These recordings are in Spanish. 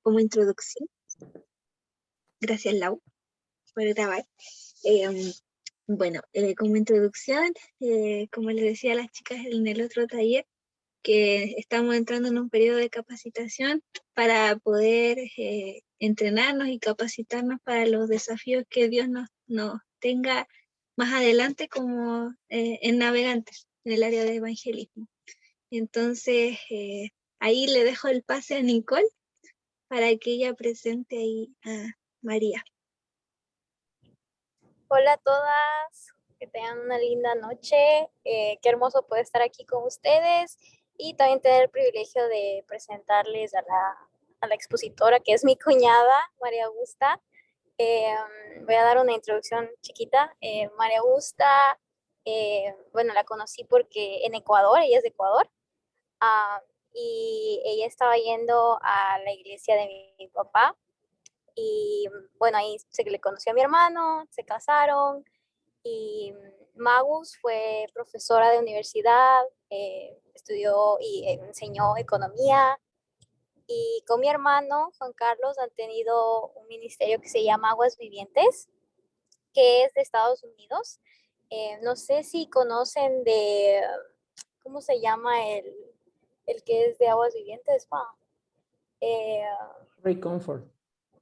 como introducción. Gracias, Lau, por grabar. Eh, bueno, como introducción, como les decía a las chicas en el otro taller, que estamos entrando en un periodo de capacitación para poder entrenarnos y capacitarnos para los desafíos que Dios nos tenga más adelante como en navegantes, en el área de evangelismo. Entonces, ahí le dejo el pase a Nicole para que ella presente ahí a María. Hola a todas, que tengan una linda noche. Qué hermoso poder estar aquí con ustedes y también tener el privilegio de presentarles a la expositora, que es mi cuñada, María Augusta. Voy a dar una introducción chiquita. María Augusta, bueno, la conocí porque en Ecuador, ella es de Ecuador, y ella estaba yendo a la iglesia de mi papá. Y bueno, ahí se le conoció a mi hermano, se casaron y Magus fue profesora de universidad, estudió y enseñó economía. Y con mi hermano, Juan Carlos, han tenido un ministerio que se llama Aguas Vivientes, que es de Estados Unidos. No sé si conocen de, ¿cómo se llama el que es de Aguas Vivientes? Eh, Ray Comfort.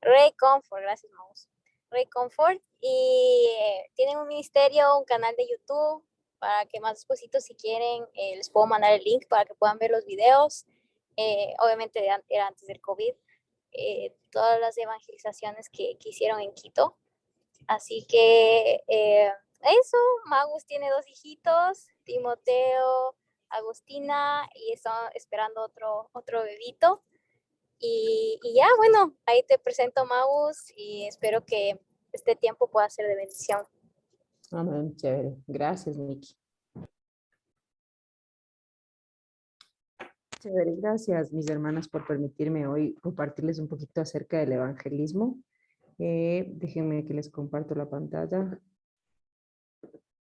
Ray Comfort, gracias, Magus. Ray Comfort. Y tienen un ministerio, un canal de YouTube, para que más después, si quieren, les puedo mandar el link para que puedan ver los videos. Obviamente era antes del COVID. Todas las evangelizaciones que hicieron en Quito. Así que eso, Magus tiene 2 hijitos, Timoteo, Agustina, y están esperando otro bebito. Y ya, bueno, ahí te presento, Magus, y espero que este tiempo pueda ser de bendición. Amén, chévere. Gracias, Miki. Chévere, gracias, mis hermanas, por permitirme hoy compartirles un poquito acerca del evangelismo. Déjenme que les comparto la pantalla.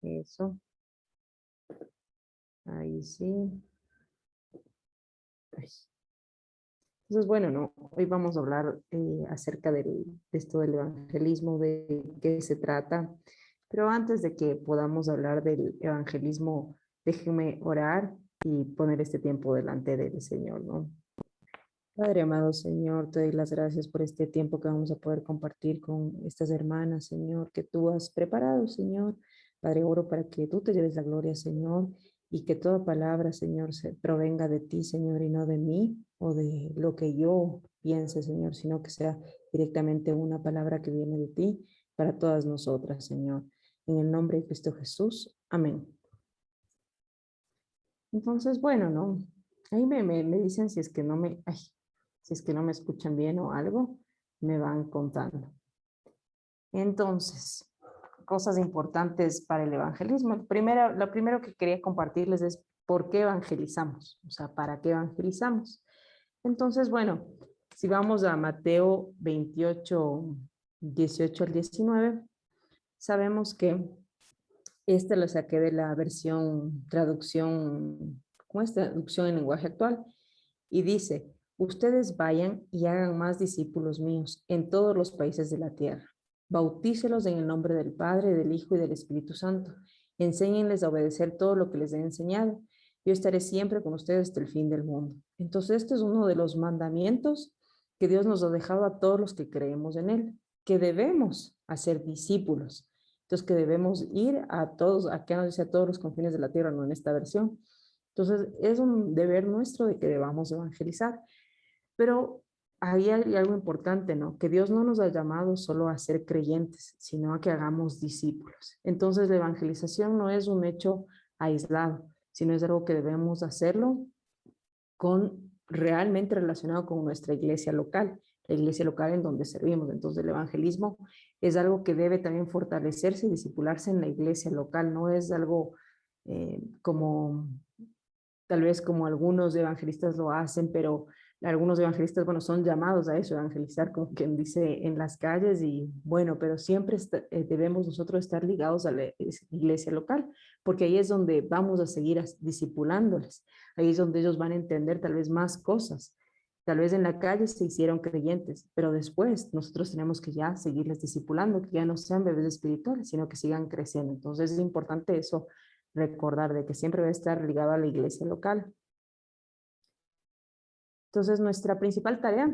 Eso. Ahí sí. Ay. Entonces, bueno, ¿no? Hoy vamos a hablar acerca de esto del evangelismo, de qué se trata. Pero antes de que podamos hablar del evangelismo, déjenme orar y poner este tiempo delante del Señor, ¿no? Padre amado Señor, te doy las gracias por este tiempo que vamos a poder compartir con estas hermanas, Señor, que tú has preparado, Señor. Padre, oro para que tú te lleves la gloria, Señor, y que toda palabra, Señor, se provenga de ti, Señor, y no de mí o de lo que yo piense, Señor, sino que sea directamente una palabra que viene de ti para todas nosotras, Señor. En el nombre de Cristo Jesús. Amén. Entonces, bueno, ¿no? Ahí me dicen si es que no me... Ay, si es que no me escuchan bien o algo, me van contando. Entonces, cosas importantes para el evangelismo. Lo primero que quería compartirles es por qué evangelizamos, o sea, para qué evangelizamos. Entonces, bueno, si vamos a Mateo 28, 18 al 19, sabemos que esta lo saqué de la traducción, ¿cómo es? Traducción en lenguaje actual, y dice: ustedes vayan y hagan más discípulos míos en todos los países de la tierra. Bautícelos en el nombre del Padre, del Hijo y del Espíritu Santo. Enséñenles a obedecer todo lo que les he enseñado. Yo estaré siempre con ustedes hasta el fin del mundo. Entonces, este es uno de los mandamientos que Dios nos ha dejado a todos los que creemos en Él, que debemos hacer discípulos. Entonces, que debemos ir a todos, acá nos dice a todos los confines de la tierra, no en esta versión. Entonces, es un deber nuestro de que debamos evangelizar. Pero ahí hay algo importante, ¿no? Que Dios no nos ha llamado solo a ser creyentes, sino a que hagamos discípulos. Entonces, la evangelización no es un hecho aislado, sino es algo que debemos hacerlo realmente relacionado con nuestra iglesia local, la iglesia local en donde servimos. Entonces, el evangelismo es algo que debe también fortalecerse y discipularse en la iglesia local, no es algo como tal vez como algunos evangelistas lo hacen, pero algunos evangelistas, bueno, son llamados a eso, evangelizar, como quien dice, en las calles, y bueno, pero siempre debemos nosotros estar ligados a la iglesia local, porque ahí es donde vamos a seguir discipulándoles, ahí es donde ellos van a entender tal vez más cosas. Tal vez en la calle se hicieron creyentes, pero después nosotros tenemos que ya seguirles discipulando, que ya no sean bebés espirituales, sino que sigan creciendo. Entonces es importante eso, recordar de que siempre va a estar ligado a la iglesia local. Entonces nuestra principal tarea,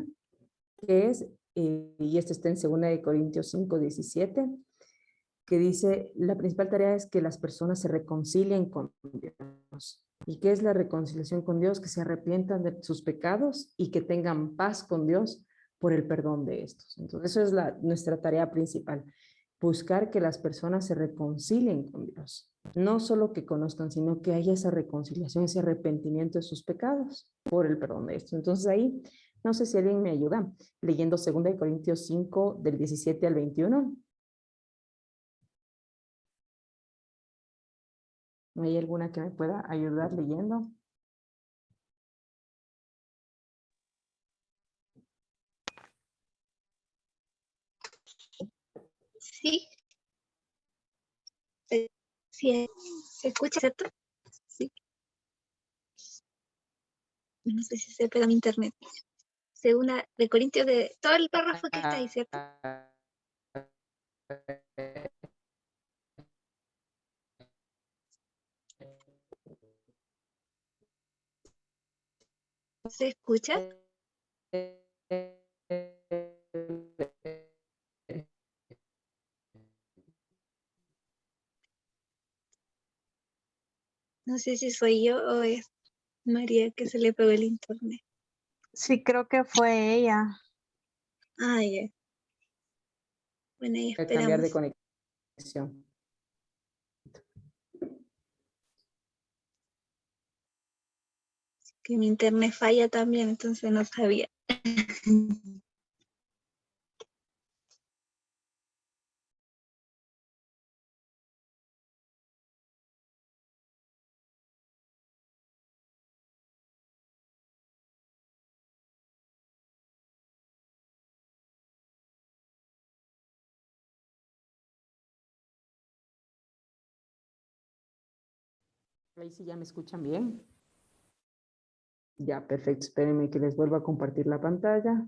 que es, y esto está en 2 Corintios 5:17, que dice, la principal tarea es que las personas se reconcilien con Dios. ¿Y qué es la reconciliación con Dios? Que se arrepientan de sus pecados y que tengan paz con Dios por el perdón de estos. Entonces, eso es nuestra tarea principal, buscar que las personas se reconcilien con Dios. No solo que conozcan, sino que haya esa reconciliación, ese arrepentimiento de sus pecados por el perdón de estos. Entonces ahí, no sé si alguien me ayuda, leyendo 2 Corintios 5, del 17 al 21. ¿No hay alguna que me pueda ayudar leyendo? Sí, sí, se escucha, ¿cierto? Sí. No sé si se pega mi internet. 2 Corintios, de todo el párrafo que está ahí, ¿cierto? ¿Se escucha? No sé si soy yo o es María que se le pegó el internet. Sí, creo que fue ella. Ah, ya. Bueno, ahí Voy a cambiar de esperamos. conexión. Que mi internet falla también, entonces no sabía. Ahí sí ya me escuchan bien. Ya, perfecto. Espérenme que les vuelva a compartir la pantalla.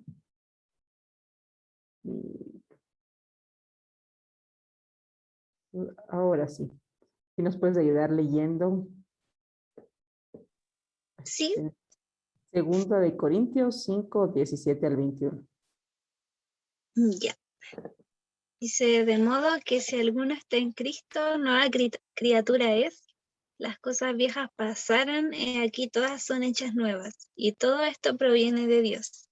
Y ahora sí. ¿Y nos puedes ayudar leyendo? Sí, 2 Corintios 5, 17 al 21. ya. Dice, de modo que si alguno está en Cristo, nueva criatura es. Las cosas viejas pasaron, aquí todas son hechas nuevas. Y todo esto proviene de Dios,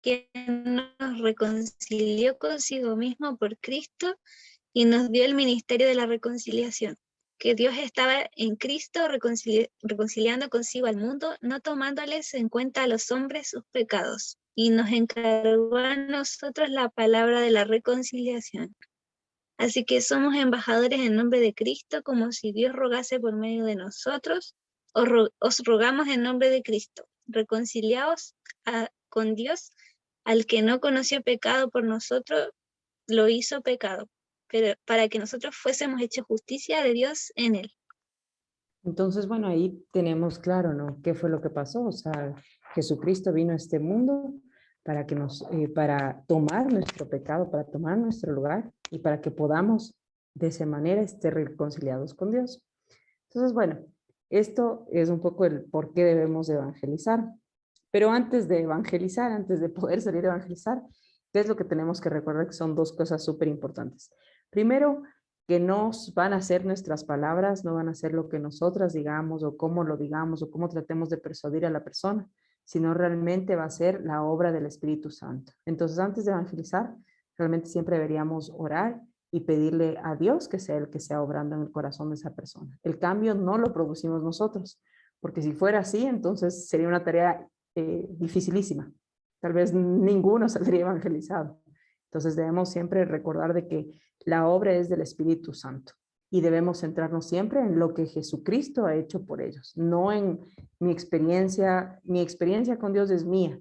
quien nos reconcilió consigo mismo por Cristo y nos dio el ministerio de la reconciliación. Que Dios estaba en Cristo reconciliando consigo al mundo, no tomándoles en cuenta a los hombres sus pecados, y nos encargó a nosotros la palabra de la reconciliación. Así que somos embajadores en nombre de Cristo, como si Dios rogase por medio de nosotros. Os rogamos en nombre de Cristo, reconciliaos con Dios, al que no conoció pecado por nosotros, lo hizo pecado, pero para que nosotros fuésemos hechos justicia de Dios en él. Entonces, bueno, ahí tenemos claro, ¿no? ¿Qué fue lo que pasó? O sea, Jesucristo vino a este mundo para que para tomar nuestro pecado, para tomar nuestro lugar y para que podamos de esa manera estar reconciliados con Dios. Entonces, bueno, esto es un poco el por qué debemos evangelizar. Pero antes de evangelizar, antes de poder salir a evangelizar, ¿qué es lo que tenemos que recordar? Que son dos cosas súper importantes. Primero, que no van a ser nuestras palabras, no van a ser lo que nosotras digamos o cómo lo digamos o cómo tratemos de persuadir a la persona, sino realmente va a ser la obra del Espíritu Santo. Entonces, antes de evangelizar, realmente siempre deberíamos orar y pedirle a Dios que sea el que sea obrando en el corazón de esa persona. El cambio no lo producimos nosotros, porque si fuera así, entonces sería una tarea dificilísima. Tal vez ninguno saldría evangelizado. Entonces debemos siempre recordar de que la obra es del Espíritu Santo y debemos centrarnos siempre en lo que Jesucristo ha hecho por ellos, no en mi experiencia. Mi experiencia con Dios es mía,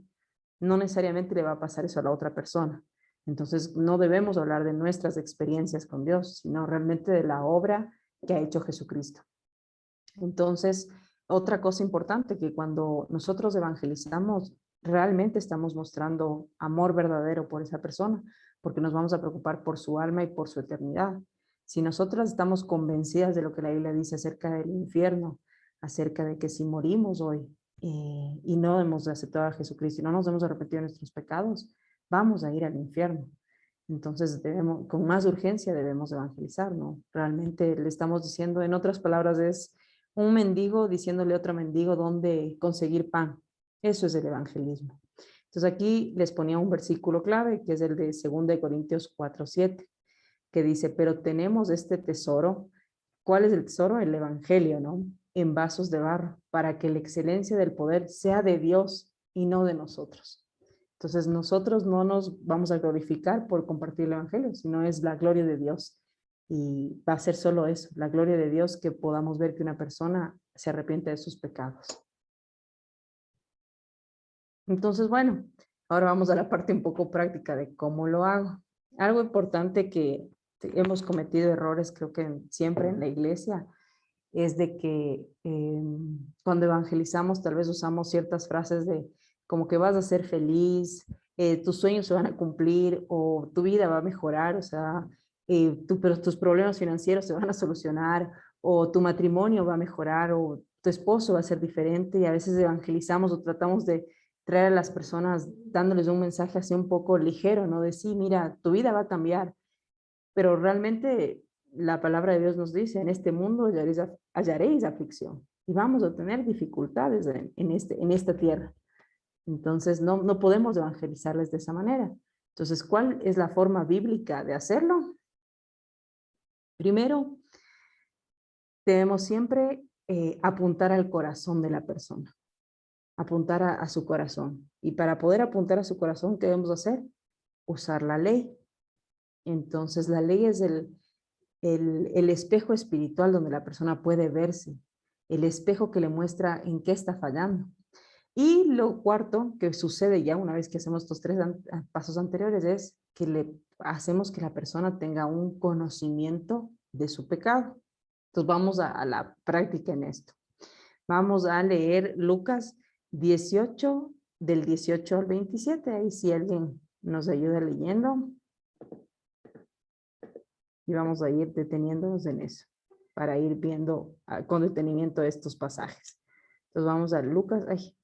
no necesariamente le va a pasar eso a la otra persona. Entonces no debemos hablar de nuestras experiencias con Dios, sino realmente de la obra que ha hecho Jesucristo. Entonces, otra cosa importante que cuando nosotros evangelizamos, realmente estamos mostrando amor verdadero por esa persona, porque nos vamos a preocupar por su alma y por su eternidad. Si nosotras estamos convencidas de lo que la Biblia dice acerca del infierno, acerca de que si morimos hoy y no hemos aceptado a Jesucristo y no nos hemos arrepentido de nuestros pecados, vamos a ir al infierno. Entonces, debemos, con más urgencia debemos evangelizar, ¿no? Realmente le estamos diciendo, en otras palabras, es un mendigo diciéndole a otro mendigo dónde conseguir pan. Eso es el evangelismo. Entonces, aquí les ponía un versículo clave, que es el de 2 Corintios 4:7, que dice, pero tenemos este tesoro. ¿Cuál es el tesoro? El evangelio, ¿no? En vasos de barro, para que la excelencia del poder sea de Dios y no de nosotros. Entonces nosotros no nos vamos a glorificar por compartir el evangelio, sino es la gloria de Dios. Y va a ser solo eso, la gloria de Dios, que podamos ver que una persona se arrepiente de sus pecados. Entonces, bueno, ahora vamos a la parte un poco práctica de cómo lo hago. Algo importante que hemos cometido errores, creo que siempre en la iglesia, es de que cuando evangelizamos tal vez usamos ciertas frases de como que vas a ser feliz, tus sueños se van a cumplir o tu vida va a mejorar, o sea, pero tus problemas financieros se van a solucionar o tu matrimonio va a mejorar o tu esposo va a ser diferente, y a veces evangelizamos o tratamos de traer a las personas dándoles un mensaje así un poco ligero, ¿no? De sí, mira, tu vida va a cambiar, pero realmente la palabra de Dios nos dice, en este mundo hallaréis aflicción y vamos a tener dificultades en esta tierra. Entonces no podemos evangelizarles de esa manera. Entonces, ¿cuál es la forma bíblica de hacerlo? Primero, debemos siempre apuntar al corazón de la persona, apuntar a su corazón. Y para poder apuntar a su corazón, ¿qué debemos hacer? Usar la ley. Entonces, la ley es el espejo espiritual donde la persona puede verse, el espejo que le muestra en qué está fallando. Y lo cuarto que sucede ya una vez que hacemos estos tres pasos anteriores es que le hacemos que la persona tenga un conocimiento de su pecado. Entonces vamos a la práctica en esto. Vamos a leer Lucas 18, del 18 al 27. Ahí si alguien nos ayuda leyendo. Y vamos a ir deteniéndonos en eso, para ir viendo con detenimiento estos pasajes. Entonces vamos a Lucas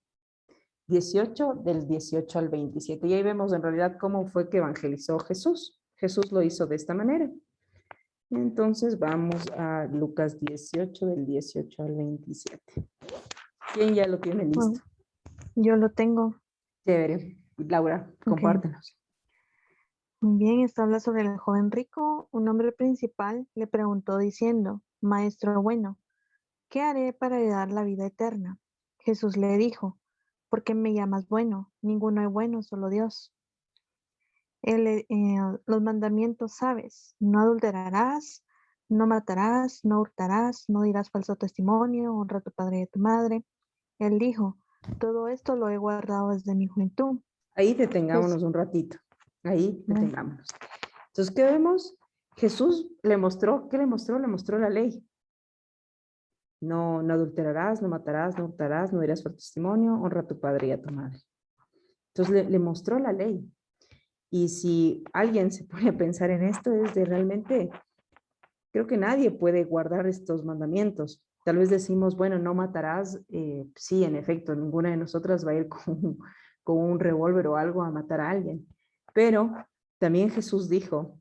18, del 18 al 27. Y ahí vemos en realidad cómo fue que evangelizó Jesús. Jesús lo hizo de esta manera. Entonces vamos a Lucas 18, del 18 al 27. ¿Quién ya lo tiene listo? Yo lo tengo. Chévere. Laura, Ok. compártenos. Muy bien, esto habla sobre el joven rico. Un hombre principal le preguntó diciendo, Maestro bueno, ¿qué haré para heredar la vida eterna? Jesús le dijo, ¿por qué me llamas bueno? Ninguno es bueno, solo Dios. Los mandamientos sabes, no adulterarás, no matarás, no hurtarás, no dirás falso testimonio, honra a tu padre y a tu madre. Él dijo, todo esto lo he guardado desde mi juventud. Ahí detengámonos un ratito. Ahí detengámonos. Entonces, ¿qué vemos? Jesús le mostró, ¿qué le mostró? Le mostró la ley. No adulterarás, no matarás, no hurtarás, no dirás falso testimonio, honra a tu padre y a tu madre. Entonces le mostró la ley. Y si alguien se pone a pensar en esto, es de realmente, creo que nadie puede guardar estos mandamientos. Tal vez decimos, bueno, no matarás. Sí, en efecto, ninguna de nosotras va a ir con un revólver o algo a matar a alguien. Pero también Jesús dijo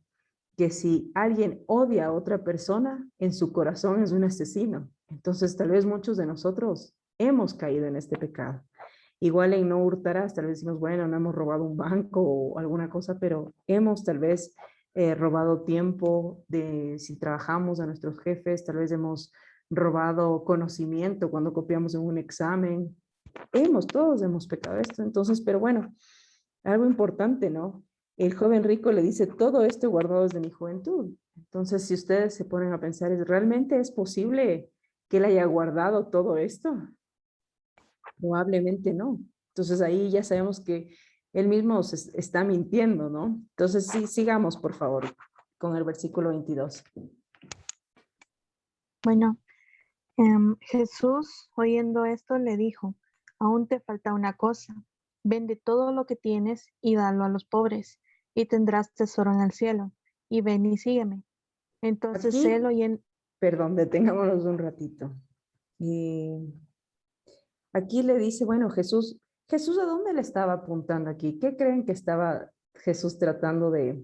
que si alguien odia a otra persona, en su corazón es un asesino. Entonces, tal vez muchos de nosotros hemos caído en este pecado. Igual en no hurtarás, tal vez decimos, bueno, no hemos robado un banco o alguna cosa, pero hemos tal vez robado tiempo de si trabajamos a nuestros jefes, tal vez hemos robado conocimiento cuando copiamos en un examen. Todos hemos pecado esto. Entonces, pero bueno, algo importante, ¿no? El joven rico le dice, todo esto he guardado desde mi juventud. Entonces, si ustedes se ponen a pensar, ¿realmente es posible que él haya guardado todo esto? Probablemente no. Entonces, ahí ya sabemos que él mismo se está mintiendo, ¿no? Entonces, sí, sigamos, por favor, con el versículo 22. Bueno, Jesús, oyendo esto, le dijo, aún te falta una cosa. Vende todo lo que tienes y dalo a los pobres, y tendrás tesoro en el cielo. Y ven y sígueme. Entonces Aquí, él oyendo, perdón, detengámonos un ratito. Eh, Aquí le dice, bueno, Jesús, ¿a dónde le estaba apuntando aquí? ¿Qué creen que estaba Jesús tratando de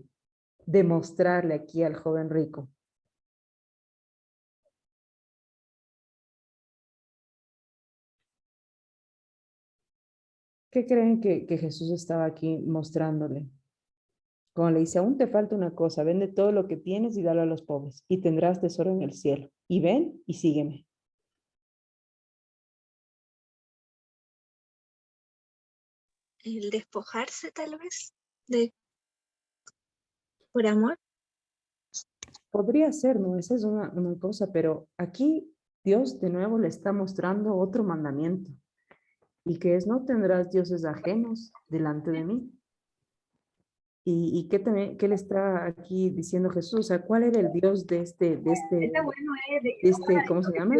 demostrarle aquí al joven rico? ¿Qué creen que Jesús estaba aquí mostrándole? Como le dice, aún te falta una cosa, vende todo lo que tienes y dalo a los pobres, y tendrás tesoro en el cielo. Y ven y sígueme. el despojarse tal vez de por amor. Podría ser, ¿no? Esa es una cosa, pero aquí Dios de nuevo le está mostrando otro mandamiento, y que es, no tendrás dioses ajenos delante de mí. ¿Y qué, qué le está aquí diciendo Jesús? O sea, ¿cuál era el Dios ¿cómo se llama?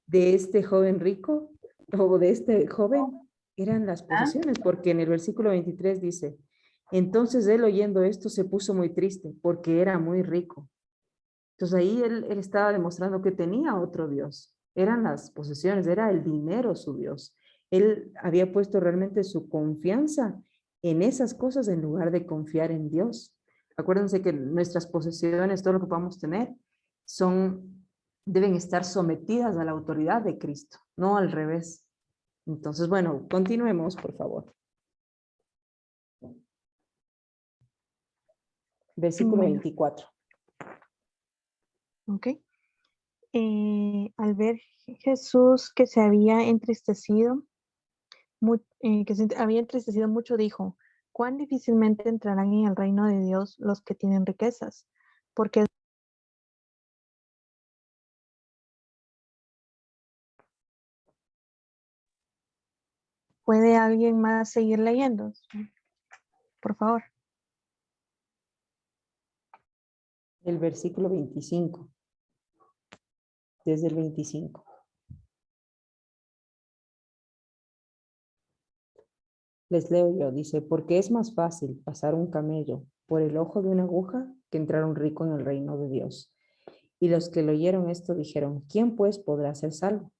De este joven rico o de este joven? Eran las posesiones, porque en el versículo 23 dice, entonces él oyendo esto se puso muy triste porque era muy rico. Entonces ahí él estaba demostrando que tenía otro Dios. Eran las posesiones, era el dinero su Dios. Él había puesto realmente su confianza en esas cosas en lugar de confiar en Dios. Acuérdense que nuestras posesiones, todo lo que podamos tener, deben estar sometidas a la autoridad de Cristo, no al revés. Entonces, bueno, continuemos, por favor. Versículo bueno, 24. ok. Al ver Jesús que se había entristecido, mucho, dijo, cuán difícilmente entrarán en el reino de Dios los que tienen riquezas, porque ¿puede alguien más seguir leyendo? Por favor. El versículo 25. Desde el 25. Les leo yo, dice, porque es más fácil pasar un camello por el ojo de una aguja que entrar un rico en el reino de Dios. Y los que le oyeron esto dijeron, ¿quién pues podrá ser salvo?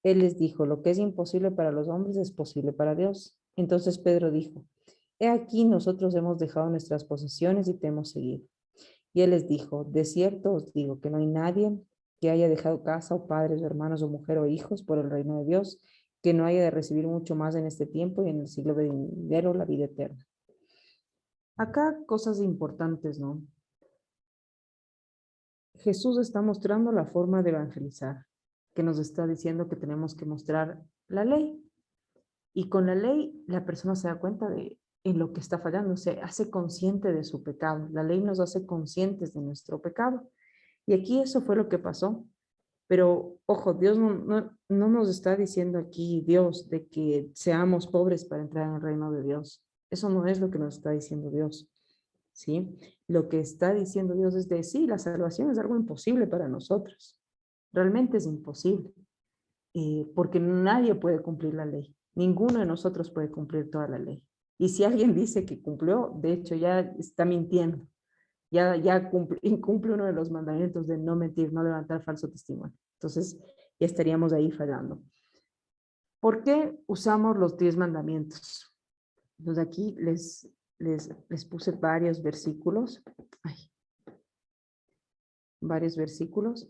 Él les dijo, lo que es imposible para los hombres es posible para Dios. Entonces Pedro dijo, he aquí nosotros hemos dejado nuestras posesiones y te hemos seguido. Y él les dijo, de cierto os digo que no hay nadie que haya dejado casa o padres o hermanos o mujer o hijos por el reino de Dios, que no haya de recibir mucho más en este tiempo y en el siglo venidero la vida eterna. Acá cosas importantes, ¿no? Jesús está mostrando la forma de evangelizar, que nos está diciendo que tenemos que mostrar la ley. Y con la ley la persona se da cuenta de en lo que está fallando, se hace consciente de su pecado. La ley nos hace conscientes de nuestro pecado. Y aquí eso fue lo que pasó. Pero, ojo, Dios no nos está diciendo aquí, Dios, de que seamos pobres para entrar en el reino de Dios. Eso no es lo que nos está diciendo Dios, ¿sí? Lo que está diciendo Dios es de, sí, la salvación es algo imposible para nosotros. Realmente es imposible, porque nadie puede cumplir la ley. Ninguno de nosotros puede cumplir toda la ley. Y si alguien dice que cumplió, de hecho ya está mintiendo. Ya incumple uno de los mandamientos de no mentir, no levantar falso testimonio. Entonces, ya estaríamos ahí fallando. ¿Por qué usamos los 10 mandamientos? Entonces, aquí les puse varios versículos. Varios versículos.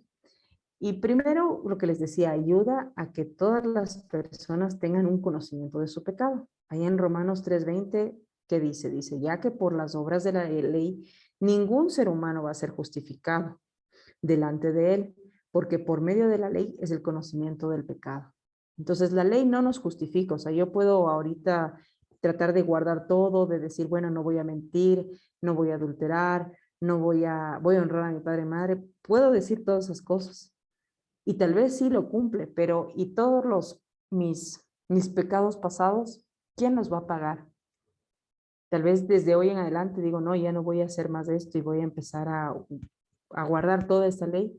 Y primero, lo que les decía, ayuda a que todas las personas tengan un conocimiento de su pecado. Ahí en Romanos 3:20, ¿qué dice? Dice, ya que por las obras de la ley, ningún ser humano va a ser justificado delante de él, porque por medio de la ley es el conocimiento del pecado. Entonces, la ley no nos justifica. O sea, yo puedo ahorita tratar de guardar todo, de decir, bueno, no voy a mentir, no voy a adulterar, voy a honrar a mi padre y madre. Puedo decir todas esas cosas. Y tal vez sí lo cumple, pero ¿y todos mis pecados pasados? ¿Quién los va a pagar? Tal vez desde hoy en adelante digo, no, ya no voy a hacer más de esto y voy a empezar a guardar toda esta ley,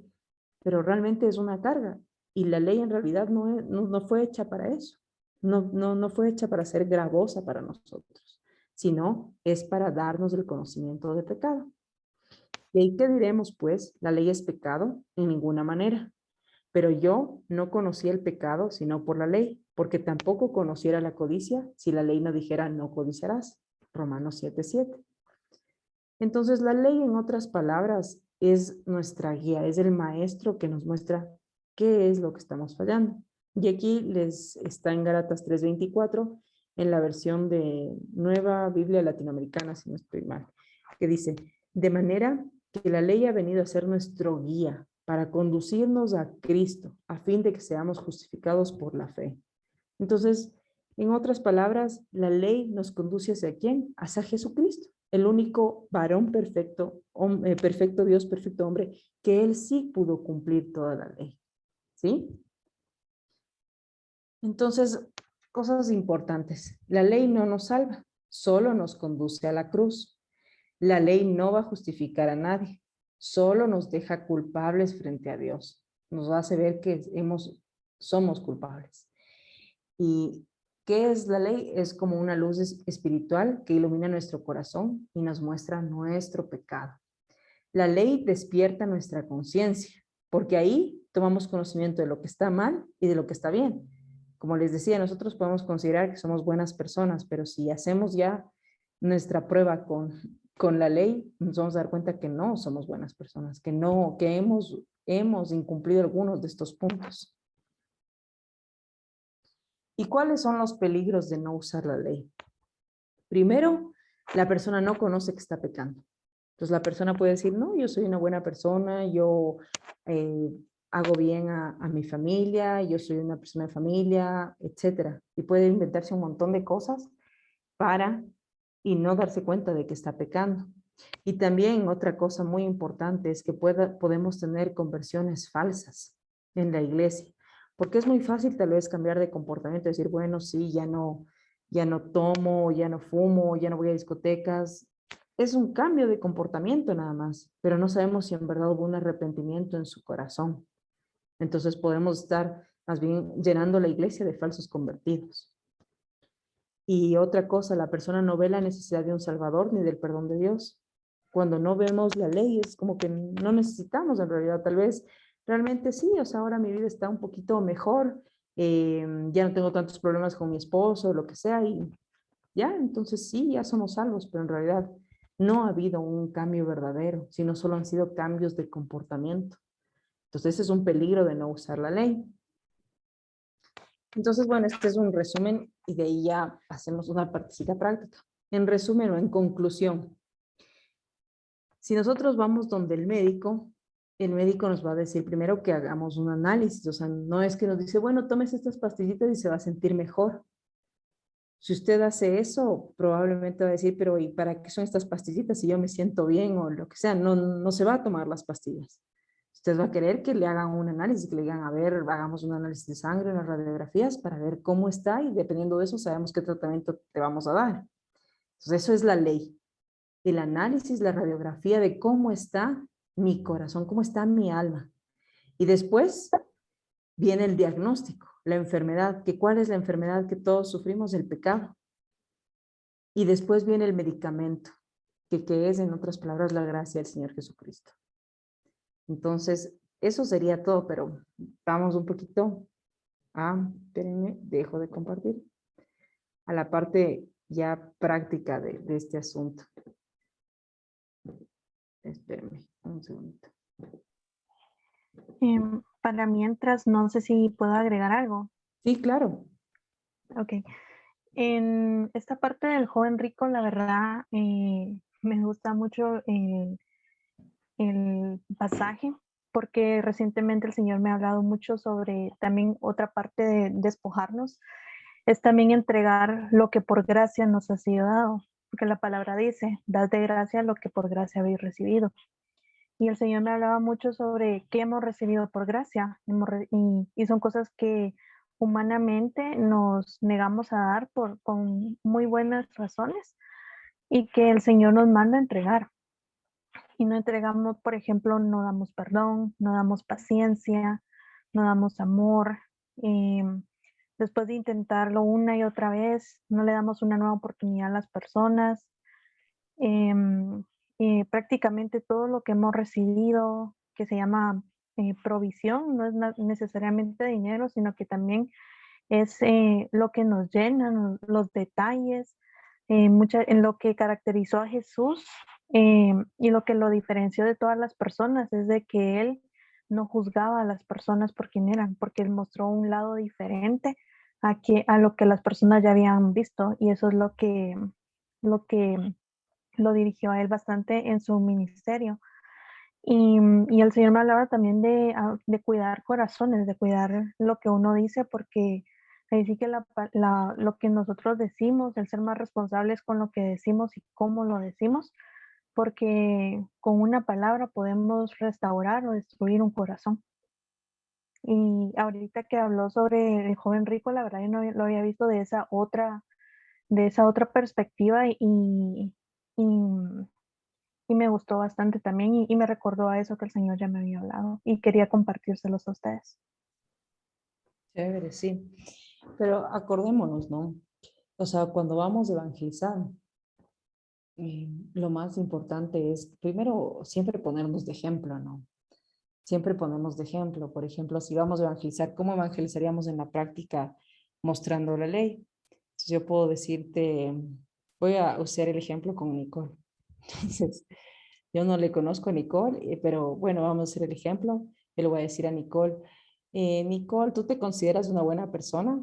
pero realmente es una carga y la ley en realidad no fue hecha para eso. no fue hecha para ser gravosa para nosotros, sino es para darnos el conocimiento de pecado. ¿Y ahí qué diremos, pues? ¿La ley es pecado? En ninguna manera. Pero yo no conocía el pecado sino por la ley, porque tampoco conociera la codicia si la ley no dijera no codiciarás. Romanos 7:7. Entonces la ley, en otras palabras, es nuestra guía, es el maestro que nos muestra qué es lo que estamos fallando. Y aquí les está en Gálatas 3:24, en la versión de Nueva Biblia Latinoamericana, si no estoy mal, que dice, de manera que la ley ha venido a ser nuestro guía para conducirnos a Cristo, a fin de que seamos justificados por la fe. Entonces, en otras palabras, la ley nos conduce ¿hacia quién? Hacia Jesucristo, el único varón perfecto, perfecto Dios, perfecto hombre, que él sí pudo cumplir toda la ley. ¿Sí? Entonces, cosas importantes. La ley no nos salva, solo nos conduce a la cruz. La ley no va a justificar a nadie, solo nos deja culpables frente a Dios. Nos hace ver que somos culpables. ¿Y qué es la ley? Es como una luz espiritual que ilumina nuestro corazón y nos muestra nuestro pecado. La ley despierta nuestra conciencia, porque ahí tomamos conocimiento de lo que está mal y de lo que está bien. Como les decía, nosotros podemos considerar que somos buenas personas, pero si hacemos ya nuestra prueba con la ley, nos vamos a dar cuenta que no somos buenas personas, que hemos incumplido algunos de estos puntos. ¿Y cuáles son los peligros de no usar la ley? Primero, la persona no conoce que está pecando. Entonces la persona puede decir, no, yo soy una buena persona, yo hago bien a mi familia, yo soy una persona de familia, etcétera. Y puede inventarse un montón de cosas y no darse cuenta de que está pecando. Y también otra cosa muy importante es que podemos tener conversiones falsas en la iglesia, porque es muy fácil tal vez cambiar de comportamiento, decir, bueno, sí, ya no tomo, ya no fumo, ya no voy a discotecas. Es un cambio de comportamiento nada más, pero no sabemos si en verdad hubo un arrepentimiento en su corazón. Entonces podemos estar más bien llenando la iglesia de falsos convertidos. Y otra cosa, la persona no ve la necesidad de un salvador ni del perdón de Dios. Cuando no vemos la ley es como que no necesitamos en realidad, tal vez realmente sí, o sea, ahora mi vida está un poquito mejor, ya no tengo tantos problemas con mi esposo, lo que sea, y ya, entonces sí, ya somos salvos, pero en realidad no ha habido un cambio verdadero, sino solo han sido cambios de comportamiento. Entonces ese es un peligro de no usar la ley. Entonces, bueno, este es un resumen y de ahí ya hacemos una partecita práctica. En resumen o en conclusión, si nosotros vamos donde el médico nos va a decir primero que hagamos un análisis, o sea, no es que nos dice, bueno, tomes estas pastillitas y se va a sentir mejor. Si usted hace eso, probablemente va a decir, pero ¿y para qué son estas pastillitas si yo me siento bien o lo que sea? No se va a tomar las pastillas. Usted va a querer que le hagan un análisis, que le digan, a ver, hagamos un análisis de sangre, unas radiografías para ver cómo está y dependiendo de eso sabemos qué tratamiento te vamos a dar. Entonces eso es la ley. El análisis, la radiografía de cómo está mi corazón, cómo está mi alma. Y después viene el diagnóstico, la enfermedad, que cuál es la enfermedad que todos sufrimos, el pecado. Y después viene el medicamento, que es, en otras palabras, la gracia del Señor Jesucristo. Entonces, eso sería todo, pero vamos un poquito espérenme, dejo de compartir, a la parte ya práctica de este asunto. Espérenme un segundito. Para mientras, no sé si puedo agregar algo. Sí, claro. Ok. En esta parte del joven rico, la verdad, me gusta mucho el pasaje, porque recientemente el Señor me ha hablado mucho sobre también otra parte de despojarnos, es también entregar lo que por gracia nos ha sido dado, porque la palabra dice, dad de gracia lo que por gracia habéis recibido. Y el Señor me hablaba mucho sobre qué hemos recibido por gracia, y son cosas que humanamente nos negamos a dar con muy buenas razones y que el Señor nos manda a entregar. Y no entregamos, por ejemplo, no damos perdón, no damos paciencia, no damos amor, después de intentarlo una y otra vez, no le damos una nueva oportunidad a las personas. Em, Prácticamente todo lo que hemos recibido, que se llama provisión, no es necesariamente dinero, sino que también es lo que nos llena, los detalles, en lo que caracterizó a Jesús y lo que lo diferenció de todas las personas es de que él no juzgaba a las personas por quién eran, porque él mostró un lado diferente a lo que las personas ya habían visto y eso es lo que lo dirigió a él bastante en su ministerio. Y el Señor me hablaba también de cuidar corazones, de cuidar lo que uno dice, porque ahí sí que lo que nosotros decimos, el ser más responsables con lo que decimos y cómo lo decimos, porque con una palabra podemos restaurar o destruir un corazón. Y ahorita que habló sobre el joven rico, la verdad yo no lo había visto de esa otra perspectiva y y me gustó bastante también y me recordó a eso que el Señor ya me había hablado y quería compartírselos a ustedes. Chévere, sí. Pero acordémonos, ¿no? O sea, cuando vamos a evangelizar, lo más importante es, primero, siempre ponernos de ejemplo, ¿no? Siempre ponemos de ejemplo. Por ejemplo, si vamos a evangelizar, ¿cómo evangelizaríamos en la práctica mostrando la ley? Entonces, yo puedo decirte, voy a usar el ejemplo con Nicole. Entonces, yo no le conozco a Nicole, pero bueno, vamos a hacer el ejemplo. Yo le voy a decir a Nicole, Nicole, ¿tú te consideras una buena persona?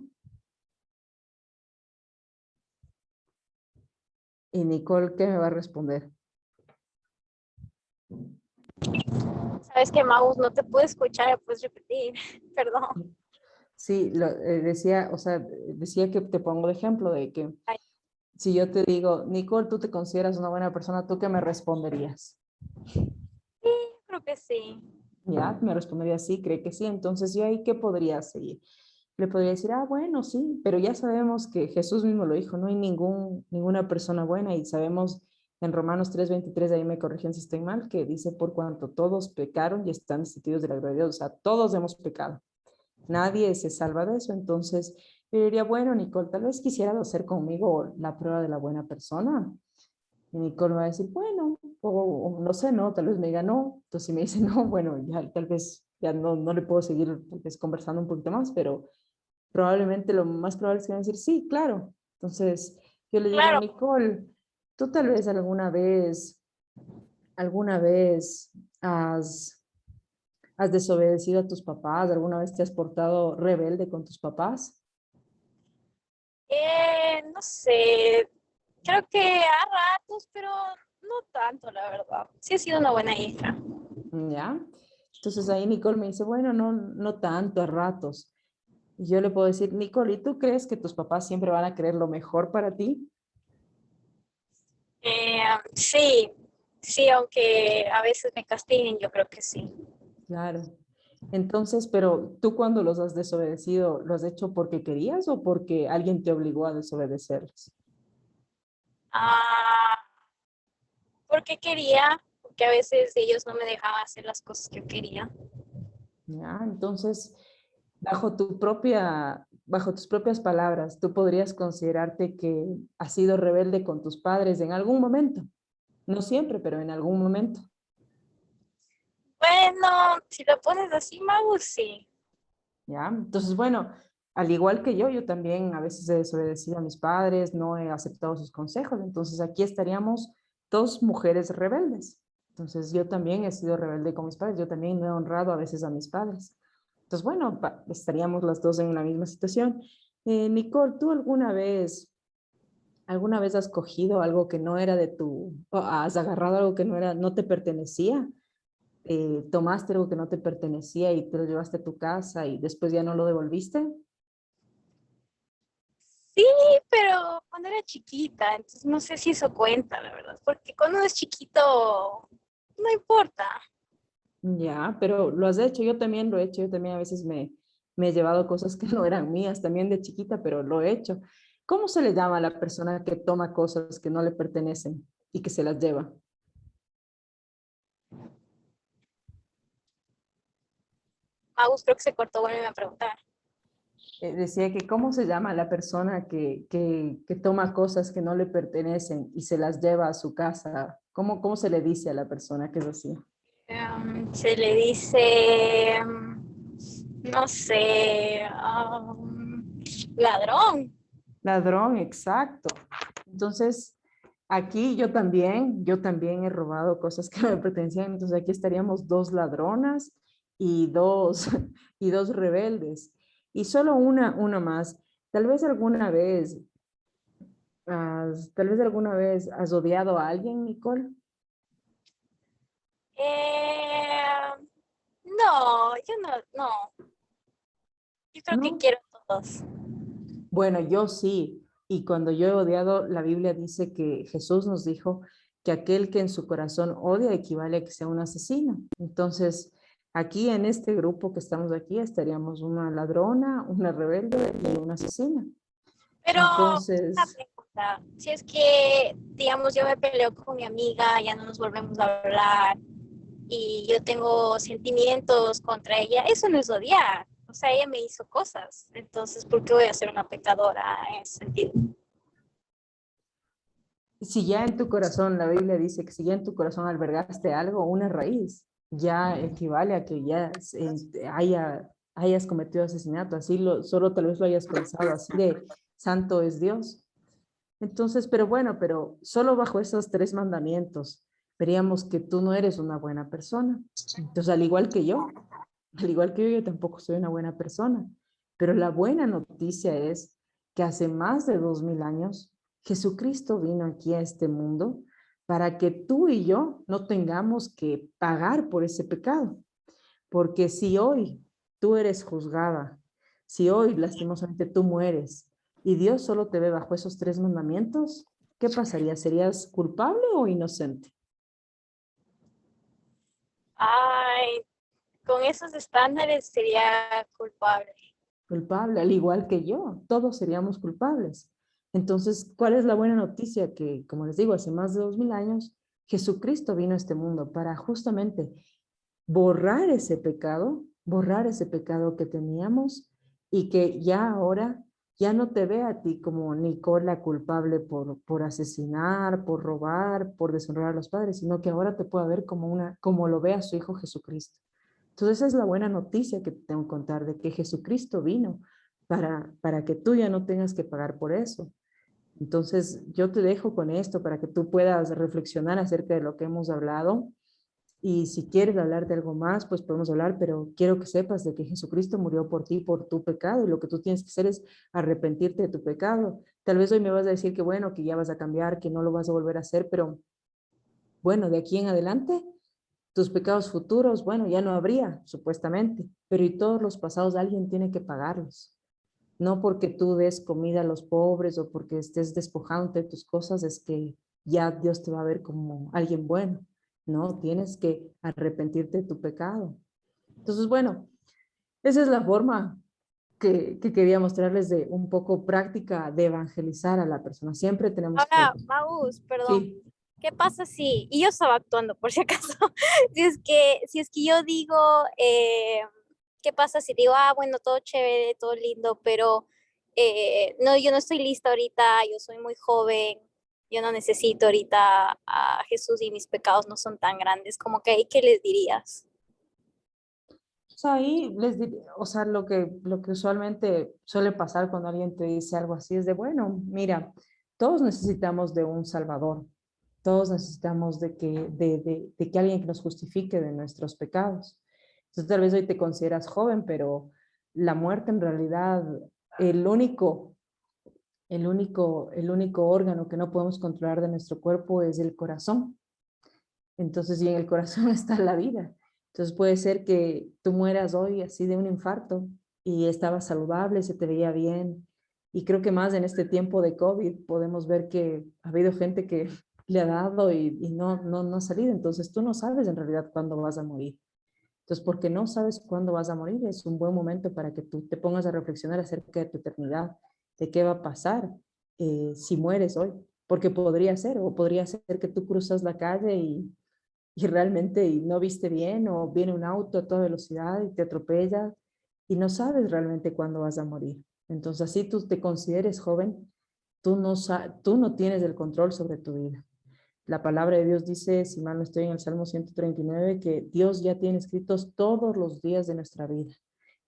Y Nicole, ¿qué me va a responder? Sabes que, Maus, no te puedo escuchar, puedes repetir, perdón. Sí, decía, o sea, decía que te pongo de ejemplo de que Ay, si yo te digo, Nicole, ¿tú te consideras una buena persona? ¿Tú qué me responderías? sí, creo que sí. Ya, me respondería sí, cree que sí. Entonces, ¿yo ahí qué podría seguir? Le podría decir, ah, bueno, sí, pero ya sabemos que Jesús mismo lo dijo, no hay ninguna persona buena y sabemos en Romanos 3:23, ahí me corrigen si estoy mal, que dice, por cuanto todos pecaron y están destituidos de la gloria de Dios, o sea, todos hemos pecado. Nadie se salva de eso. Entonces, yo diría, bueno, Nicole, tal vez quisieras hacer conmigo la prueba de la buena persona. Y Nicole va a decir, bueno, o no sé, no, tal vez me diga no. Entonces, si me dice no, bueno, ya tal vez ya no le puedo seguir pues, conversando un poquito más, pero probablemente lo más probable es que va a decir sí, claro. Entonces, yo le digo, Claro, Nicole, tú tal vez alguna vez has desobedecido a tus papás, alguna vez te has portado rebelde con tus papás. no sé, creo que a ratos, pero no tanto, la verdad. Sí he sido una buena hija. ¿Ya? Entonces ahí Nicole me dice, bueno, no tanto, a ratos. Y yo le puedo decir, Nicole, ¿y tú crees que tus papás siempre van a querer lo mejor para ti? Sí, sí, aunque a veces me castiguen, yo creo que sí. Claro. Entonces, pero tú cuando los has desobedecido, ¿lo has hecho porque querías o porque alguien te obligó a desobedecerlos? Ah, porque quería, porque a veces ellos no me dejaban hacer las cosas que yo quería. ¿Ya? Entonces, bajo tus propias palabras, tú podrías considerarte que has sido rebelde con tus padres en algún momento. No siempre, pero en algún momento. Bueno, si lo pones así, Magu, sí. ¿Ya? Entonces, bueno, al igual que yo también a veces he desobedecido a mis padres, no he aceptado sus consejos, entonces aquí estaríamos dos mujeres rebeldes. Entonces, yo también he sido rebelde con mis padres, yo también no he honrado a veces a mis padres. Entonces, bueno, estaríamos las dos en la misma situación. Nicole, ¿tú alguna vez has cogido algo que no era de o has agarrado algo que no te pertenecía? Tomaste algo que no te pertenecía y te lo llevaste a tu casa y después ya no lo devolviste. Sí, pero cuando era chiquita, entonces no sé si eso cuenta, la verdad, porque cuando uno es chiquito, no importa. Ya, pero lo has hecho, yo también lo he hecho, yo también a veces me he llevado cosas que no eran mías también de chiquita, pero lo he hecho. ¿Cómo se le llama a la persona que toma cosas que no le pertenecen y que se las lleva? Agus, creo que se cortó, vuelve a preguntar. decía que cómo se llama la persona que toma cosas que no le pertenecen y se las lleva a su casa. ¿Cómo se le dice a la persona que es así? Se le dice, no sé, ladrón. Ladrón, exacto. Entonces, aquí yo también he robado cosas que me pertenecían. Entonces aquí estaríamos dos ladronas y dos, y dos rebeldes. Y solo una más. Tal vez alguna vez, has odiado a alguien, Nicole. Eh, no, yo no. Yo creo que ¿No? quiero a todos. Bueno, yo sí. Y cuando yo he odiado, la Biblia dice que Jesús nos dijo que aquel que en su corazón odia equivale a que sea un asesino. Entonces, aquí en este grupo que estamos aquí estaríamos una ladrona, una rebelde y una asesina. Pero una Entonces, pregunta, si es que, digamos, yo me peleo con mi amiga, ya no nos volvemos a hablar y yo tengo sentimientos contra ella, eso no es odiar. O sea, ella me hizo cosas. Entonces, ¿por qué voy a ser una pecadora en ese sentido? si ya en tu corazón, la Biblia dice que si ya en tu corazón albergaste algo, una raíz, ya equivale a que ya hayas cometido asesinato. Solo tal vez lo hayas pensado, así de santo es Dios. Entonces, pero bueno, pero solo bajo esos tres mandamientos veríamos que tú no eres una buena persona. Entonces, al igual que yo tampoco soy una buena persona. Pero la buena noticia es que hace más de 2000 años, Jesucristo vino aquí a este mundo para que tú y yo no tengamos que pagar por ese pecado. Porque si hoy tú eres juzgada, si hoy lastimosamente tú mueres y Dios solo te ve bajo esos tres mandamientos, ¿qué pasaría? ¿Serías culpable o inocente? Ay, con esos estándares sería culpable. Culpable, al igual que yo, todos seríamos culpables. Entonces, ¿cuál es la buena noticia? Que, como les digo, hace más de 2000 años, Jesucristo vino a este mundo para justamente borrar ese pecado que teníamos y que ya ahora ya no te ve a ti como Nicole la culpable por asesinar, por robar, por deshonrar a los padres, sino que ahora te puede ver como lo ve a su Hijo Jesucristo. Entonces esa es la buena noticia que te tengo que contar, de que Jesucristo vino para que tú ya no tengas que pagar por eso. Entonces yo te dejo con esto para que tú puedas reflexionar acerca de lo que hemos hablado y si quieres hablar de algo más, pues podemos hablar, pero quiero que sepas de que Jesucristo murió por ti, por tu pecado, y lo que tú tienes que hacer es arrepentirte de tu pecado. Tal vez hoy me vas a decir que bueno, que ya vas a cambiar, que no lo vas a volver a hacer, pero bueno, de aquí en adelante, tus pecados futuros, bueno, ya no habría, supuestamente, pero y todos los pasados alguien tiene que pagarlos. No porque tú des comida a los pobres o porque estés despojándote de tus cosas, es que ya Dios te va a ver como alguien bueno. No, tienes que arrepentirte de tu pecado. Entonces, bueno, esa es la forma que quería mostrarles de un poco práctica de evangelizar a la persona. Siempre tenemos que, Ahora, Maús, perdón, sí, ¿qué pasa si, y yo estaba actuando por si acaso, si es que yo digo, ¿qué pasa si digo, bueno, todo chévere, todo lindo, pero no, yo no estoy lista ahorita, yo soy muy joven, yo no necesito ahorita a Jesús y mis pecados no son tan grandes, como que ahí, ¿qué les dirías? o sea, ahí les diría, o sea, lo que usualmente suele pasar cuando alguien te dice algo así es de, bueno, mira, todos necesitamos de un Salvador, todos necesitamos de que alguien que nos justifique de nuestros pecados. Entonces, tal vez hoy te consideras joven, pero la muerte en realidad, el único, el único órgano que no podemos controlar de nuestro cuerpo es el corazón. Entonces, y en el corazón está la vida. Entonces puede ser que tú mueras hoy así de un infarto y estabas saludable, se te veía bien. Y creo que más en este tiempo de COVID podemos ver que ha habido gente que le ha dado y no ha salido. Entonces tú no sabes en realidad cuándo vas a morir. Entonces, porque no sabes cuándo vas a morir, es un buen momento para que tú te pongas a reflexionar acerca de tu eternidad, de qué va a pasar si mueres hoy. Porque podría ser que tú cruzas la calle y realmente no viste bien o viene un auto a toda velocidad y te atropella y no sabes realmente cuándo vas a morir. Entonces, así tú te consideres joven, tú no tienes el control sobre tu vida. La palabra de Dios dice, si mal no estoy, en el Salmo 139, que Dios ya tiene escritos todos los días de nuestra vida,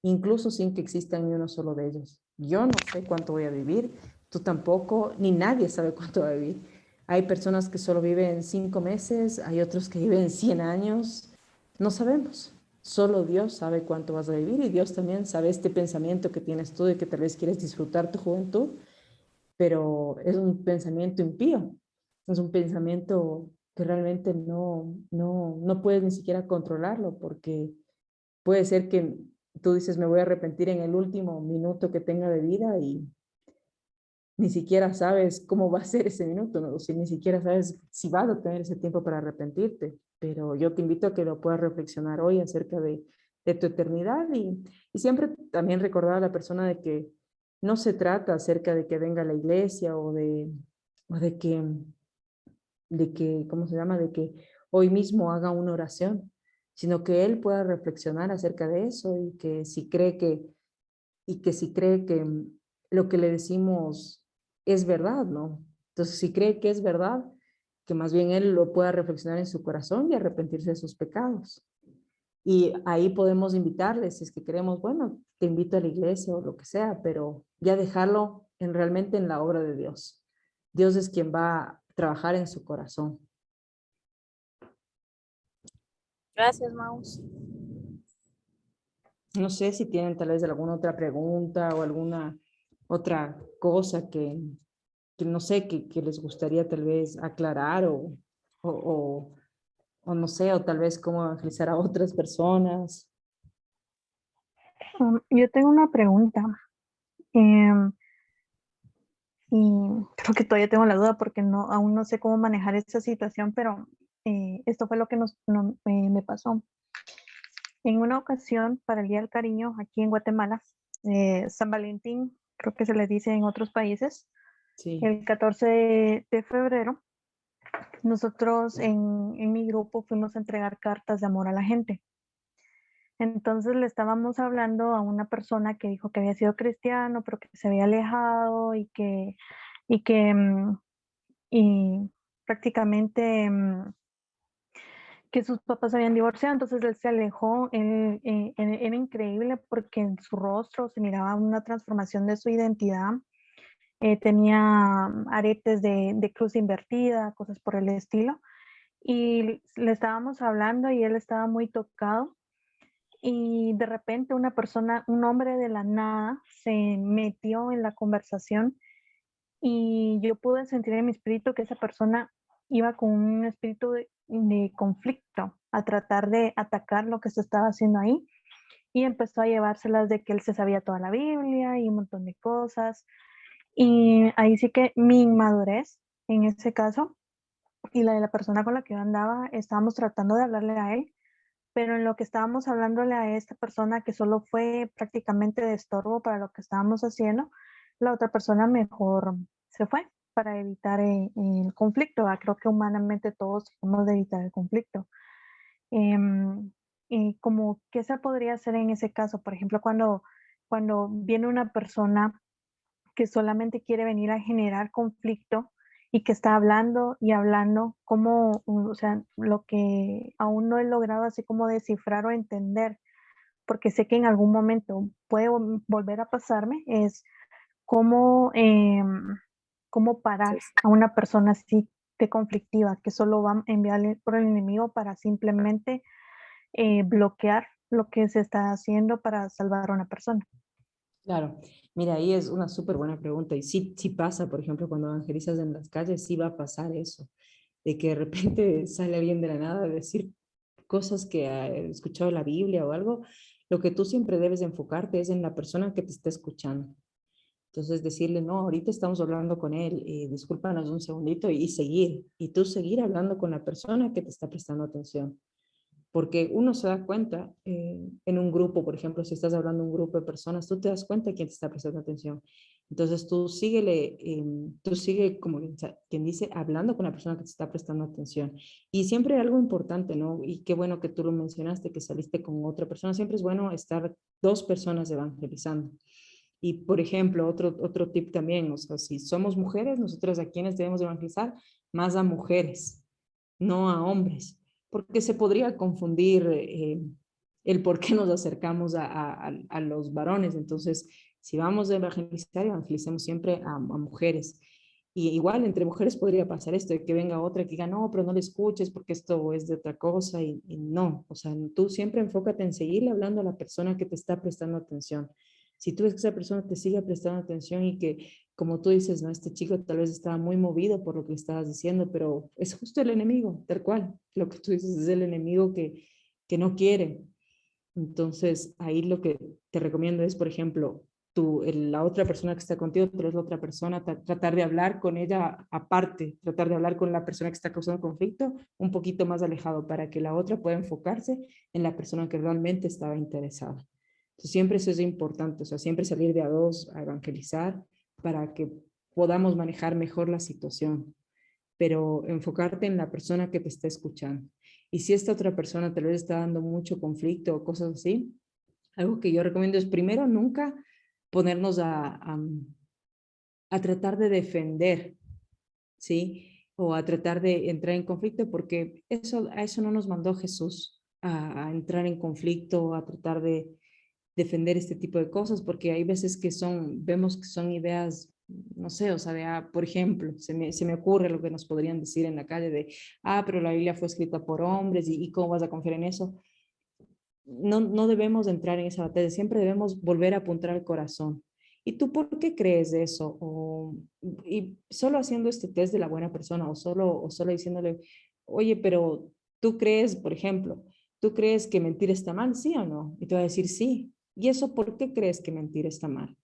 incluso sin que exista ni uno solo de ellos. Yo no sé cuánto voy a vivir, tú tampoco, ni nadie sabe cuánto va a vivir. Hay personas que solo viven 5 meses, hay otros que viven 100 años, no sabemos. Solo Dios sabe cuánto vas a vivir y Dios también sabe este pensamiento que tienes tú de que tal vez quieres disfrutar tu juventud, pero es un pensamiento impío, es un pensamiento que realmente no puedes ni siquiera controlarlo, porque puede ser que tú dices, me voy a arrepentir en el último minuto que tenga de vida y ni siquiera sabes cómo va a ser ese minuto, ¿no? Si ni siquiera sabes si vas a tener ese tiempo para arrepentirte, pero yo te invito a que lo puedas reflexionar hoy acerca de tu eternidad y siempre también recordar a la persona de que no se trata acerca de que venga a la iglesia o de que, ¿cómo se llama? De que hoy mismo haga una oración, sino que él pueda reflexionar acerca de eso y que si cree que lo que le decimos es verdad, ¿no? Entonces, si cree que es verdad, que más bien él lo pueda reflexionar en su corazón y arrepentirse de sus pecados. Y ahí podemos invitarles, si es que queremos, bueno, te invito a la iglesia o lo que sea, pero ya dejarlo realmente en la obra de Dios. Dios es quien va a trabajar en su corazón. Gracias, Maus. No sé si tienen tal vez alguna otra pregunta o alguna otra cosa que no sé, que les gustaría tal vez aclarar o, o, o no sé, o tal vez cómo evangelizar a otras personas. Yo tengo una pregunta. em, y creo que todavía tengo la duda porque aún no sé cómo manejar esta situación, pero esto fue lo que me pasó. En una ocasión, para el Día del Cariño, aquí en Guatemala, San Valentín, creo que se le dice en otros países, Sí, el 14 de febrero, nosotros en mi grupo fuimos a entregar cartas de amor a la gente. Entonces le estábamos hablando a una persona que dijo que había sido cristiano, pero que se había alejado y que y prácticamente que sus papás habían divorciado, entonces él se alejó, era increíble porque en su rostro se miraba una transformación de su identidad, tenía aretes de cruz invertida, cosas por el estilo, y le estábamos hablando y él estaba muy tocado, y de repente un hombre de la nada se metió en la conversación y yo pude sentir en mi espíritu que esa persona iba con un espíritu de conflicto a tratar de atacar lo que se estaba haciendo ahí y empezó a llevárselas de que él se sabía toda la Biblia y un montón de cosas. Y ahí sí que mi inmadurez en ese caso y la de la persona con la que yo andaba, estábamos tratando de hablarle a él, pero en lo que estábamos hablándole a esta persona que solo fue prácticamente de estorbo para lo que estábamos haciendo, la otra persona mejor se fue para evitar el conflicto. Creo que humanamente todos tratamos de evitar el conflicto. Y como, ¿qué se podría hacer en ese caso? Por ejemplo, cuando viene una persona que solamente quiere venir a generar conflicto y que está hablando y hablando, como, o sea, lo que aún no he logrado así como descifrar o entender, porque sé que en algún momento puede volver a pasarme, es cómo, cómo parar a una persona así de conflictiva, que solo va a enviarle por el enemigo para simplemente bloquear lo que se está haciendo para salvar a una persona. claro. Mira, ahí es una súper buena pregunta. Y sí, sí pasa, por ejemplo, cuando evangelizas en las calles, sí va a pasar eso, de que de repente sale alguien de la nada a decir cosas que ha escuchado en la Biblia o algo. Lo que tú siempre debes enfocarte es en la persona que te está escuchando. Entonces decirle, no, ahorita estamos hablando con él, discúlpanos un segundito y seguir. Y tú seguir hablando con la persona que te está prestando atención. Porque uno se da cuenta en un grupo, por ejemplo, si estás hablando de un grupo de personas, tú te das cuenta de quién te está prestando atención. Entonces tú sigue, como quien dice, hablando con la persona que te está prestando atención. Y siempre hay algo importante, ¿no? Y qué bueno que tú lo mencionaste, que saliste con otra persona. Siempre es bueno estar dos personas evangelizando. Y, por ejemplo, otro tip también, o sea, si somos mujeres, nosotras a quienes debemos evangelizar, más a mujeres, no a hombres, porque se podría confundir el por qué nos acercamos a los varones. Entonces, si vamos a evangelizar, evangelicemos siempre a mujeres. Y igual entre mujeres podría pasar esto, de que venga otra que diga, no, pero no le escuches porque esto es de otra cosa y no. O sea, tú siempre enfócate en seguirle hablando a la persona que te está prestando atención. Si tú ves que esa persona te sigue prestando atención y que, como tú dices, no, este chico tal vez estaba muy movido por lo que estabas diciendo, pero es justo el enemigo, tal cual. Lo que tú dices es el enemigo que no quiere. Entonces, ahí lo que te recomiendo es, por ejemplo, la otra persona que está contigo, pero es la otra persona, tratar de hablar con ella aparte, tratar de hablar con la persona que está causando conflicto un poquito más alejado para que la otra pueda enfocarse en la persona que realmente estaba interesada. Entonces, siempre eso es importante, o sea, siempre salir de a dos a evangelizar para que podamos manejar mejor la situación, pero enfocarte en la persona que te está escuchando. Y si esta otra persona tal vez está dando mucho conflicto o cosas así, algo que yo recomiendo es primero nunca ponernos a tratar de defender, ¿sí? O a tratar de entrar en conflicto, porque a eso no nos mandó Jesús, a entrar en conflicto, a tratar de defender este tipo de cosas, porque hay veces que vemos que son ideas, no sé, o sea, por ejemplo, se me ocurre lo que nos podrían decir en la calle de, pero la Biblia fue escrita por hombres y ¿cómo vas a confiar en eso? No debemos entrar en esa batalla, siempre debemos volver a apuntar al corazón. ¿Y tú por qué crees eso? Y solo haciendo este test de la buena persona o solo diciéndole, oye, pero tú crees, por ejemplo, ¿tú crees que mentir está mal, sí o no? Y te va a decir sí. ¿Y eso por qué crees que mentir está mal?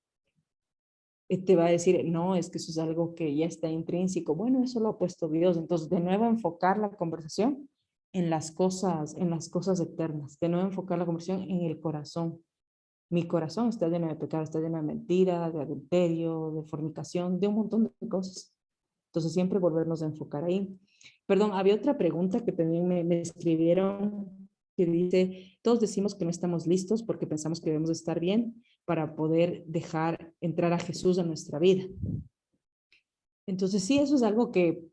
Y te va a decir, no, es que eso es algo que ya está intrínseco. Bueno, eso lo ha puesto Dios. Entonces, de nuevo enfocar la conversación en las cosas eternas. De nuevo enfocar la conversación en el corazón. Mi corazón está lleno de pecado, está lleno de mentira, de adulterio, de fornicación, de un montón de cosas. Entonces, siempre volvernos a enfocar ahí. Perdón, había otra pregunta que también me escribieron que dice, todos decimos que no estamos listos porque pensamos que debemos estar bien para poder dejar entrar a Jesús a nuestra vida. Entonces, sí, eso es algo que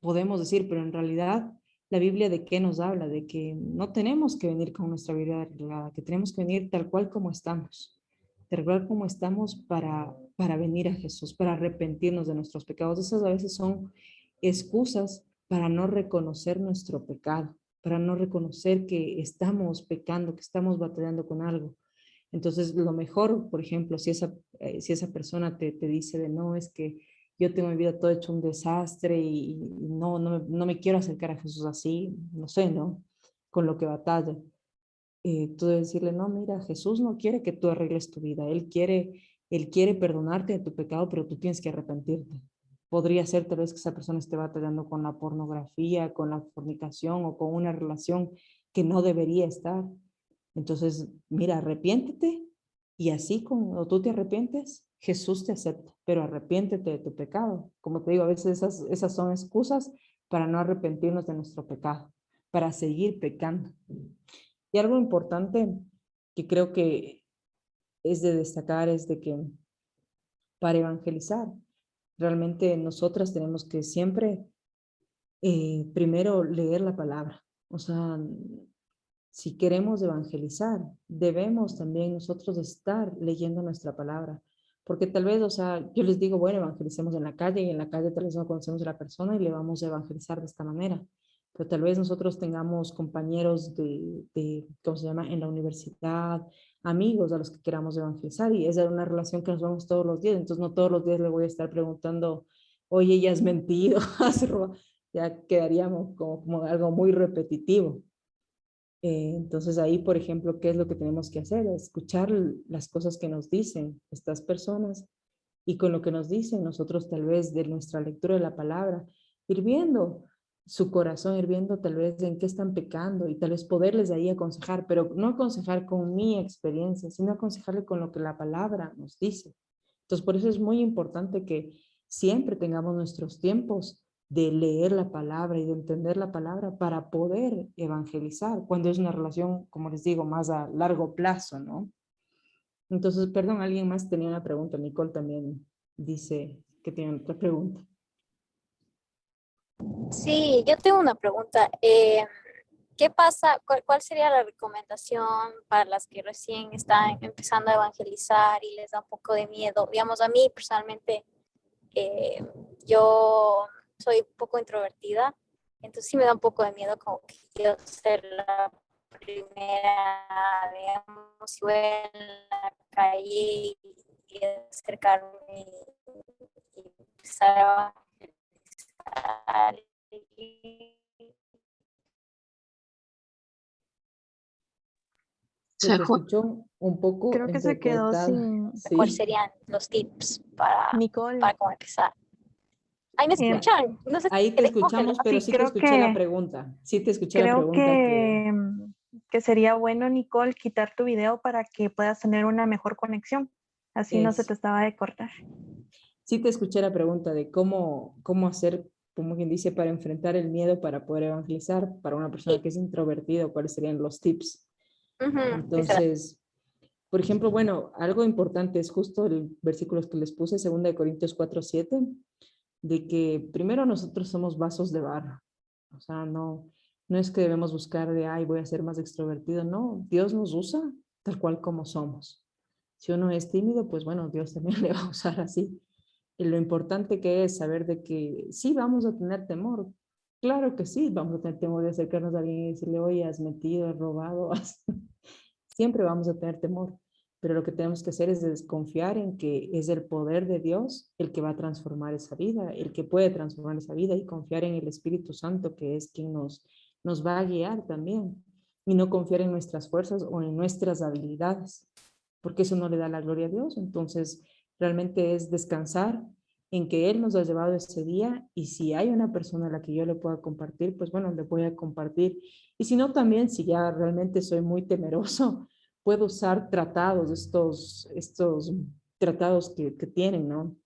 podemos decir, pero en realidad la Biblia de qué nos habla, de que no tenemos que venir con nuestra vida arreglada, que tenemos que venir tal cual como estamos, tal cual como estamos para venir a Jesús, para arrepentirnos de nuestros pecados. Esas a veces son excusas para no reconocer nuestro pecado, para no reconocer que estamos pecando, que estamos batallando con algo. Entonces, lo mejor, por ejemplo, si esa persona te dice de no, es que yo tengo mi vida todo hecho un desastre y no me quiero acercar a Jesús así, no sé, ¿no? Con lo que batalla. Tú debes decirle, no, mira, Jesús no quiere que tú arregles tu vida, Él quiere perdonarte de tu pecado, pero tú tienes que arrepentirte. Podría ser tal vez que esa persona esté batallando con la pornografía, con la fornicación o con una relación que no debería estar. Entonces, mira, arrepiéntete y así como tú te arrepientes, Jesús te acepta, pero arrepiéntete de tu pecado. Como te digo, a veces esas son excusas para no arrepentirnos de nuestro pecado, para seguir pecando. Y algo importante que creo que es de destacar es de que para evangelizar, realmente nosotras tenemos que siempre primero leer la palabra. O sea, si queremos evangelizar, debemos también nosotros estar leyendo nuestra palabra. Porque tal vez, o sea, yo les digo, bueno, evangelicemos en la calle y en la calle tal vez no conocemos a la persona y le vamos a evangelizar de esta manera. Pero tal vez nosotros tengamos compañeros ¿cómo se llama? En la universidad, amigos a los que queramos evangelizar y esa es una relación que nos vemos todos los días. Entonces no todos los días le voy a estar preguntando, oye, ya has mentido, has robado. Ya quedaríamos como algo muy repetitivo. Entonces ahí, por ejemplo, ¿qué es lo que tenemos que hacer? Escuchar las cosas que nos dicen estas personas y con lo que nos dicen nosotros tal vez de nuestra lectura de la palabra, ir viendo su corazón, ir viendo tal vez en qué están pecando y tal vez poderles ahí aconsejar, pero no aconsejar con mi experiencia, sino aconsejarle con lo que la palabra nos dice. Entonces, por eso es muy importante que siempre tengamos nuestros tiempos de leer la palabra y de entender la palabra para poder evangelizar, cuando es una relación, como les digo, más a largo plazo, ¿no? Entonces, perdón, alguien más tenía una pregunta. Nicole también dice que tiene otra pregunta. Sí, yo tengo una pregunta. ¿Qué pasa? ¿Cuál sería la recomendación para las que recién están empezando a evangelizar y les da un poco de miedo? Digamos, a mí personalmente, yo soy un poco introvertida, entonces sí me da un poco de miedo como que yo ser la primera, digamos, si voy en la calle y acercarme y empezar a evangelizar. Se te escuchó un poco Creo que se quedó entrecortada. sin ¿Cuáles Sí, serían los tips para Nicole. cómo empezar? Ahí me Em, ya. escuchan, no sé Ahí qué te descógelo. escuchamos, pero sí, sí te escuché la pregunta. Sí te escuché la creo pregunta que... que sería bueno, Nicole, quitar tu video para que puedas tener una mejor conexión. Así no se Es, te estaba de cortar. sí te escuché la pregunta de cómo hacer, como quien dice, para enfrentar el miedo para poder evangelizar para una persona Sí. que es introvertida, cuáles serían los tips. Literal. Entonces, por ejemplo, bueno, algo importante es justo el versículo que les puse, 2 Corintios 4:7, de que primero nosotros somos vasos de barro. O sea, no es que debemos buscar de, ay, voy a ser más extrovertido. No, Dios nos usa tal cual como somos. Si uno es tímido, pues bueno, Dios también le va a usar así. Y lo importante que es saber de que sí vamos a tener temor. Claro que sí, vamos a tener temor de acercarnos a alguien y decirle, oye, has metido, has robado, siempre vamos a tener temor. Pero lo que tenemos que hacer es desconfiar en que es el poder de Dios el que va a transformar esa vida, el que puede transformar esa vida, y confiar en el Espíritu Santo, que es quien nos va a guiar también. Y no confiar en nuestras fuerzas o en nuestras habilidades, porque eso no le da la gloria a Dios. Entonces, realmente es descansar en que Él nos ha llevado ese día, y si hay una persona a la que yo le pueda compartir, pues bueno, le voy a compartir. Y si no, también, si ya realmente soy muy temeroso, puedo usar tratados, estos tratados que tienen, ¿no?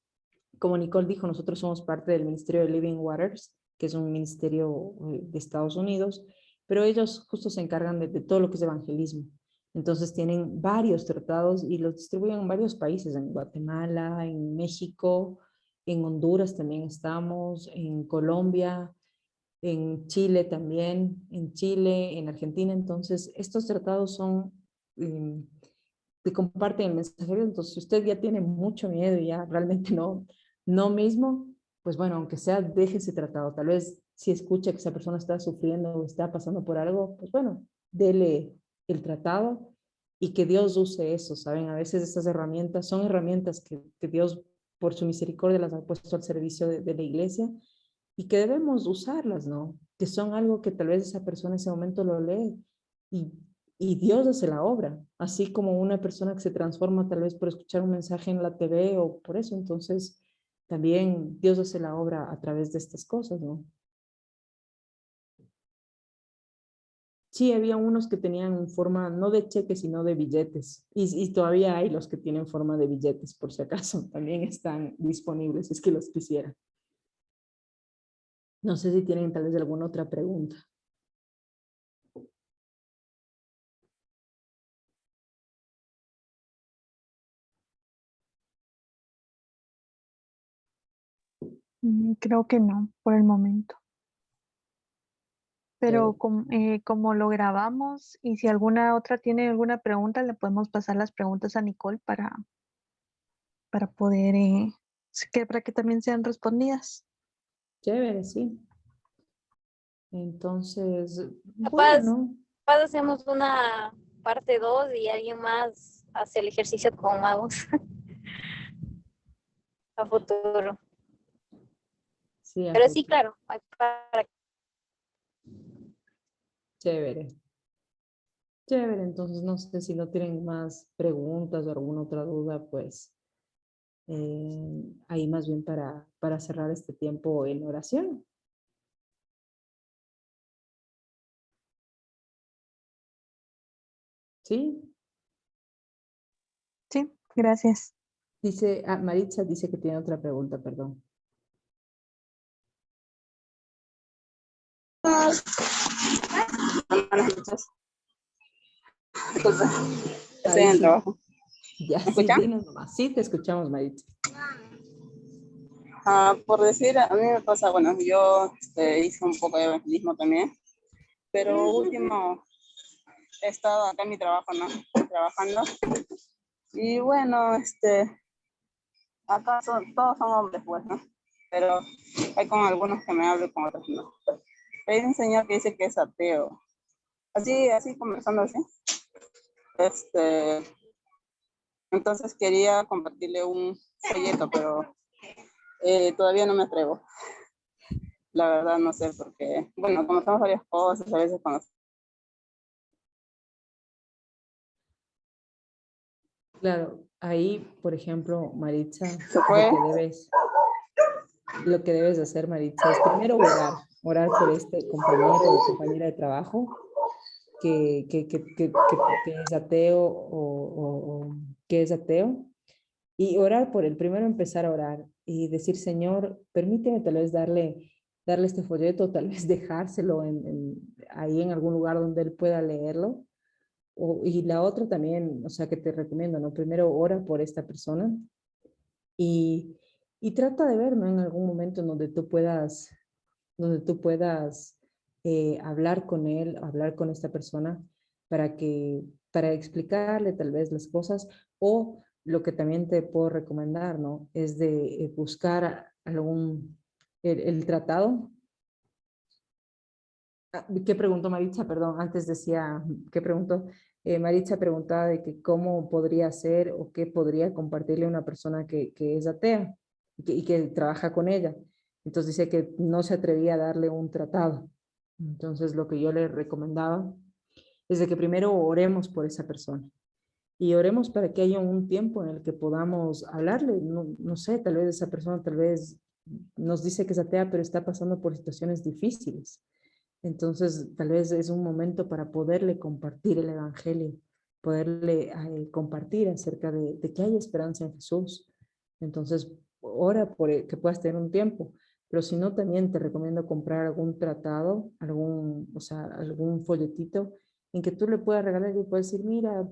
Como Nicole dijo, nosotros somos parte del ministerio de Living Waters, que es un ministerio de Estados Unidos, pero ellos justo se encargan de todo lo que es evangelismo. Entonces tienen varios tratados y los distribuyen en varios países, en Guatemala, en México, en Honduras también estamos, en Colombia, en Chile también, en Chile, en Argentina. Entonces, estos tratados son, que comparten el mensaje. Entonces, si usted ya tiene mucho miedo y ya realmente no mismo, pues bueno, aunque sea, deje ese tratado. Tal vez si escucha que esa persona está sufriendo o está pasando por algo, pues bueno, dele el tratado y que Dios use eso, ¿saben? A veces estas herramientas son herramientas que Dios, por su misericordia, las ha puesto al servicio de la iglesia, y que debemos usarlas, ¿no? Que son algo que tal vez esa persona en ese momento lo lee y, y Dios hace la obra, así como una persona que se transforma tal vez por escuchar un mensaje en la TV o por eso. Entonces también Dios hace la obra a través de estas cosas, ¿no? Sí, había unos que tenían forma no de cheques, sino de billetes. Y todavía hay los que tienen forma de billetes, por si acaso. También están disponibles, si es que los quisieran. No sé si tienen tal vez alguna otra pregunta. Creo que no, por el momento. Pero Chévere. como lo grabamos y si alguna otra tiene alguna pregunta, le podemos pasar las preguntas a Nicole para poder, para que también sean respondidas. Chévere, sí. Entonces, Capaz, bueno, capaz hacemos una parte 2 y alguien más hace el ejercicio con magos a futuro. sí, a Pero sí, futuro. claro, para Chévere. Chévere, entonces no sé si no tienen más preguntas o alguna otra duda, pues ahí más bien para cerrar este tiempo en oración. ¿Sí? Sí, gracias. Dice, Maritza dice que tiene otra pregunta, perdón. Buenas noches. Disculpa, estoy Ahí en el sí, trabajo. Ya, ¿Me sí, escuchan? dinos nomás. Sí, te escuchamos, Maritza. Por decir, a mí me pasa, bueno, yo hice un poco de evangelismo también, pero último he estado acá en mi trabajo, ¿no? Trabajando. Y bueno, acá todos son hombres, pues, ¿no? Pero hay con algunos que me hablo y con otros no. Hay un señor que dice que es ateo. Así conversando así. Entonces quería compartirle un folleto, pero todavía no me atrevo. La verdad no sé porque, bueno, conocemos varias cosas, a veces cuando Claro, ahí, por ejemplo, Maritza, se fue. lo que debes hacer, Maritza, es primero orar por este compañero o compañera de trabajo que es ateo o que es ateo, y orar por él. Primero empezar a orar y decir, Señor, permíteme tal vez darle este folleto, tal vez dejárselo ahí en algún lugar donde él pueda leerlo. Y la otra también, o sea, que te recomiendo, ¿no? Primero ora por esta persona y, y trata de ver, ¿no? En algún momento en donde tú puedas hablar con él, hablar con esta persona para explicarle tal vez las cosas, o lo que también te puedo recomendar, ¿no? Es de buscar el tratado. ¿Qué preguntó Maritza? Perdón, antes decía, ¿qué preguntó? Maritza preguntaba de que cómo podría ser o qué podría compartirle a una persona que es atea y que trabaja con ella. Entonces dice que no se atrevía a darle un tratado. Entonces lo que yo le recomendaba es de que primero oremos por esa persona y oremos para que haya un tiempo en el que podamos hablarle. No, no sé, tal vez esa persona tal vez nos dice que es atea, pero está pasando por situaciones difíciles. Entonces, tal vez es un momento para poderle compartir el Evangelio, poderle compartir acerca de que hay esperanza en Jesús. Entonces, ora por que puedas tener un tiempo, pero si no, también te recomiendo comprar algún tratado, o sea, algún folletito en que tú le puedas regalar y puedes decir, mira,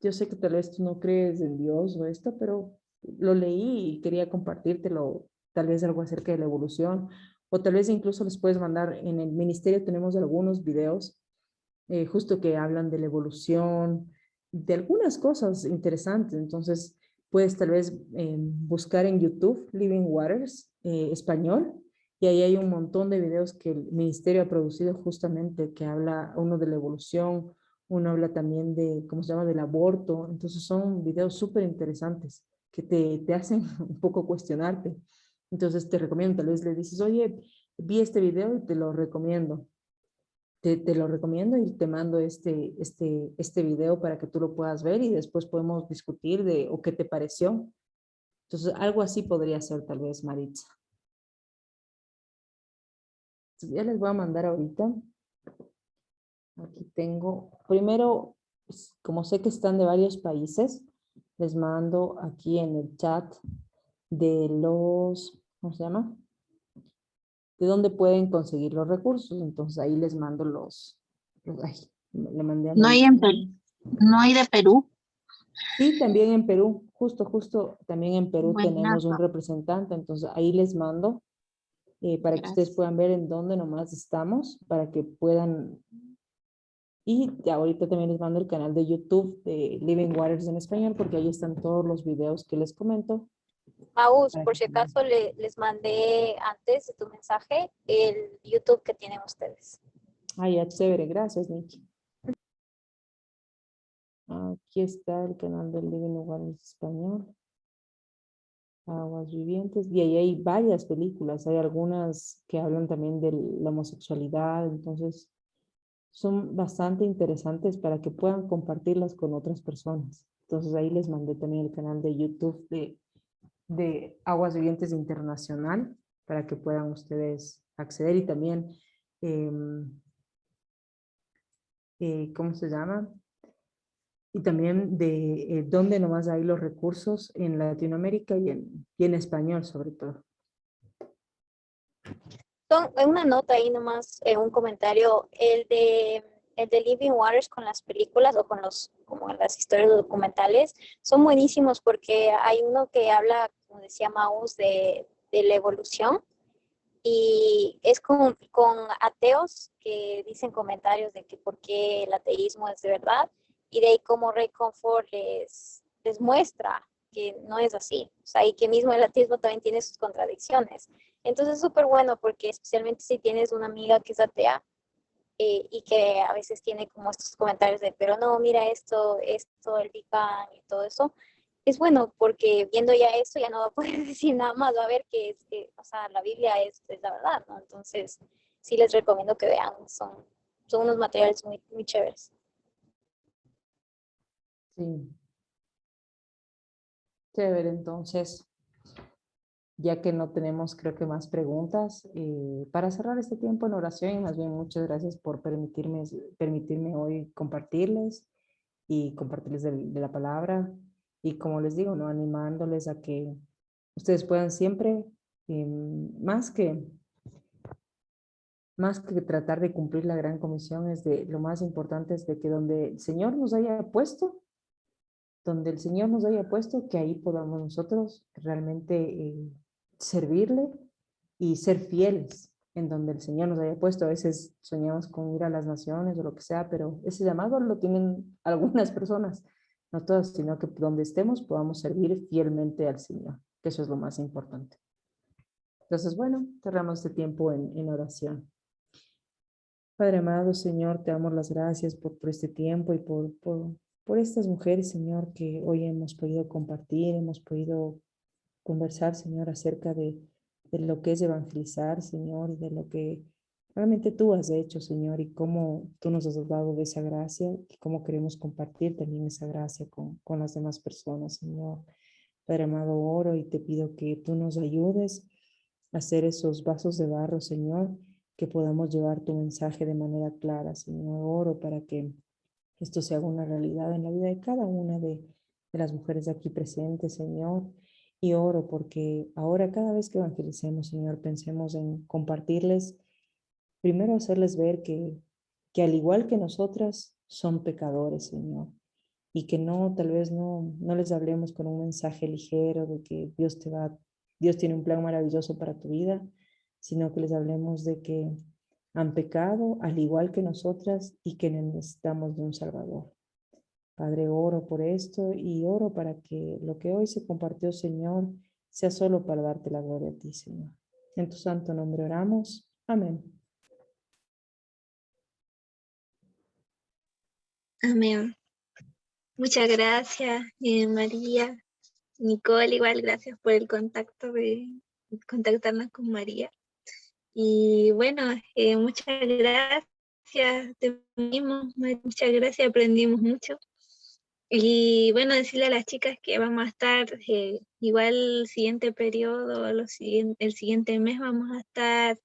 yo sé que tal vez tú no crees en Dios o esto, pero lo leí y quería compartírtelo, tal vez algo acerca de la evolución, o tal vez incluso les puedes mandar, en el ministerio tenemos algunos videos justo que hablan de la evolución, de algunas cosas interesantes. Entonces, puedes tal vez buscar en YouTube Living Waters español, y ahí hay un montón de videos que el ministerio ha producido justamente, que habla uno de la evolución, uno habla también de, ¿cómo se llama?, del aborto. Entonces son videos súper interesantes que te hacen un poco cuestionarte. Entonces te recomiendo, tal vez le dices, oye, vi este video y te lo recomiendo. Te lo recomiendo y te mando este video para que tú lo puedas ver y después podemos discutir o qué te pareció. Entonces, algo así podría ser tal vez, Maritza. Entonces, ya les voy a mandar ahorita. Aquí tengo, primero, como sé que están de varios países, les mando aquí en el chat de ¿cómo se llama? De dónde pueden conseguir los recursos. Entonces ahí les mando ay, le mandé a No hay, Maritza. no hay de Perú. Sí, también en Perú, justo también en Perú tenemos un Buenazo. representante, entonces ahí les mando para que ustedes Gracias. puedan ver en dónde nomás estamos, para que puedan, y ya ahorita también les mando el canal de YouTube de Living Waters en español, porque ahí están todos los videos que les comento. Maús, para por que si puedan- acaso les mandé antes de tu mensaje el YouTube que tienen ustedes. Ah, ya, chévere, gracias, Nikki. Aquí está el canal de Living Waters español. Aguas Vivientes, y ahí hay varias películas, hay algunas que hablan también de la homosexualidad, entonces son bastante interesantes para que puedan compartirlas con otras personas. Entonces ahí les mandé también el canal de YouTube de Aguas Vivientes Internacional para que puedan ustedes acceder, y también, ¿cómo se llama? Y también de dónde nomás hay los recursos en Latinoamérica y en español sobre todo. Una nota ahí nomás, un comentario, el de el de Living Waters con las películas o con como las historias documentales son buenísimos porque hay uno que habla, como decía Maus, de la evolución y es con ateos que dicen comentarios de que por qué el ateísmo es de verdad y de ahí como Ray Comfort les muestra que no es así, o sea, y que mismo el ateísmo también tiene sus contradicciones. Entonces es súper bueno porque especialmente si tienes una amiga que es atea, y que a veces tiene como estos comentarios de, pero no, mira esto, el Big Bang y todo eso, es bueno porque viendo ya esto ya no va a poder decir nada más, va a ver o sea, la Biblia es la verdad, ¿no? Entonces, sí les recomiendo que vean, son unos materiales muy, muy chéveres. Sí, chévere. Entonces, ya que no tenemos, creo que más preguntas, para cerrar este tiempo en oración, y más bien muchas gracias por permitirme hoy compartirles y compartirles de la palabra. Y como les digo, ¿no? Animándoles a que ustedes puedan siempre, más que tratar de cumplir la gran comisión, lo más importante es de que donde el Señor nos haya puesto, que ahí podamos nosotros realmente servirle y ser fieles en donde el Señor nos haya puesto. A veces soñamos con ir a las naciones o lo que sea, pero ese llamado lo tienen algunas personas, no todas, sino que donde estemos podamos servir fielmente al Señor, que eso es lo más importante. Entonces, bueno, cerramos este tiempo en oración. Padre amado, Señor, te damos las gracias por este tiempo y por estas mujeres, Señor, que hoy hemos podido compartir, hemos podido conversar, Señor, acerca de lo que es evangelizar, Señor, y de lo que realmente tú has hecho, Señor, y cómo tú nos has dado de esa gracia y cómo queremos compartir también esa gracia con las demás personas, Señor. Padre amado, oro y te pido que tú nos ayudes a hacer esos vasos de barro, Señor, que podamos llevar tu mensaje de manera clara, Señor. Oro para que esto se haga una realidad en la vida de cada una de las mujeres aquí presentes, Señor. Y oro porque ahora cada vez que evangelicemos, Señor, pensemos en compartirles, primero hacerles ver que al igual que nosotras, son pecadores, Señor. Y que no, tal vez no les hablemos con un mensaje ligero de que Dios tiene un plan maravilloso para tu vida, sino que les hablemos de que han pecado al igual que nosotras y que necesitamos de un Salvador. Padre, oro por esto y oro para que lo que hoy se compartió, Señor, sea solo para darte la gloria a ti, Señor. En tu santo nombre oramos. Amén. Amén. Muchas gracias, María. Nicole, igual gracias por el contacto de contactarnos con María. Y bueno, muchas gracias, te mismo, muchas gracias, aprendimos mucho. Y bueno, decirle a las chicas que vamos a estar igual el siguiente periodo, el siguiente mes vamos a estar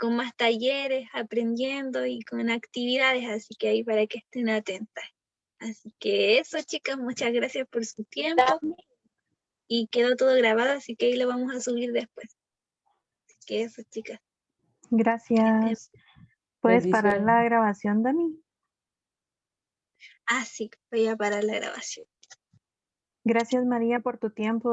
con más talleres, aprendiendo y con actividades, así que ahí para que estén atentas. Así que eso, chicas, muchas gracias por su tiempo y quedó todo grabado, así que ahí lo vamos a subir después. Así que eso, chicas. Gracias. ¿Puedes parar Bendiciones. la grabación, Dani? Sí, voy a parar la grabación. Gracias, María, por tu tiempo.